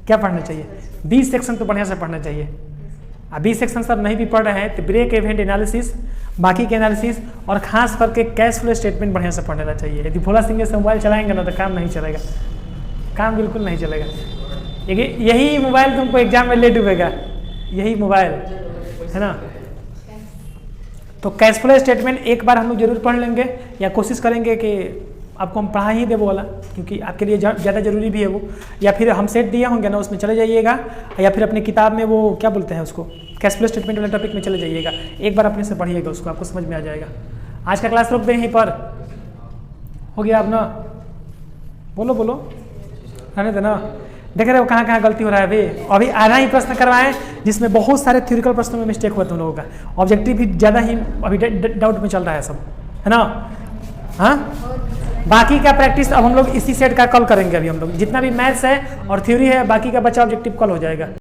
क्या पढ़ना चाहिए? 20 सेक्शन तो बढ़िया से पढ़ना चाहिए। अब 20 सेक्शन सब नहीं भी पढ़ रहे हैं तो ब्रेक इवेंट एनालिसिस, बाकी के एनालिसिस और खास करके कैश फ्लो स्टेटमेंट बढ़िया से पढ़ना चाहिए। यदि भोला सिंह से मोबाइल चलाएंगे ना तो काम नहीं चलेगा, काम बिल्कुल नहीं चलेगा। यही मोबाइल तुमको एग्जाम में ले डूबेगा, यही मोबाइल है ना। तो कैश फ्लो स्टेटमेंट एक बार हम लोग जरूर पढ़ लेंगे, या कोशिश करेंगे कि आपको हम पढ़ा ही दे वो वाला, क्योंकि आपके लिए ज़्यादा जरूरी भी है वो। या फिर हम सेट दिए होंगे ना, उसमें चले जाइएगा, या फिर अपनी किताब में वो क्या बोलते हैं उसको, कैश फ्लो स्टेटमेंट वाले टॉपिक में चले जाइएगा, एक बार अपने से पढ़िएगा उसको, आपको समझ में आ जाएगा। आज का क्लास रोक दें यहीं पर, हो गया अब ना? बोलो रहने देना। देख रहे हो कहाँ कहाँ गलती हो रहा है अभी आधा ही प्रश्न करवाएं जिसमें बहुत सारे थ्योरिकल प्रश्नों में मिस्टेक हुआ तुम लोगों का। ऑब्जेक्टिव भी ज़्यादा ही अभी डाउट में चल रहा है सब, है ना? हाँ, बाकी का प्रैक्टिस अब हम लोग इसी सेट का कल करेंगे। अभी हम लोग जितना भी मैथ्स है और थ्योरी है, बाकी का बच्चा ऑब्जेक्टिव कल हो जाएगा।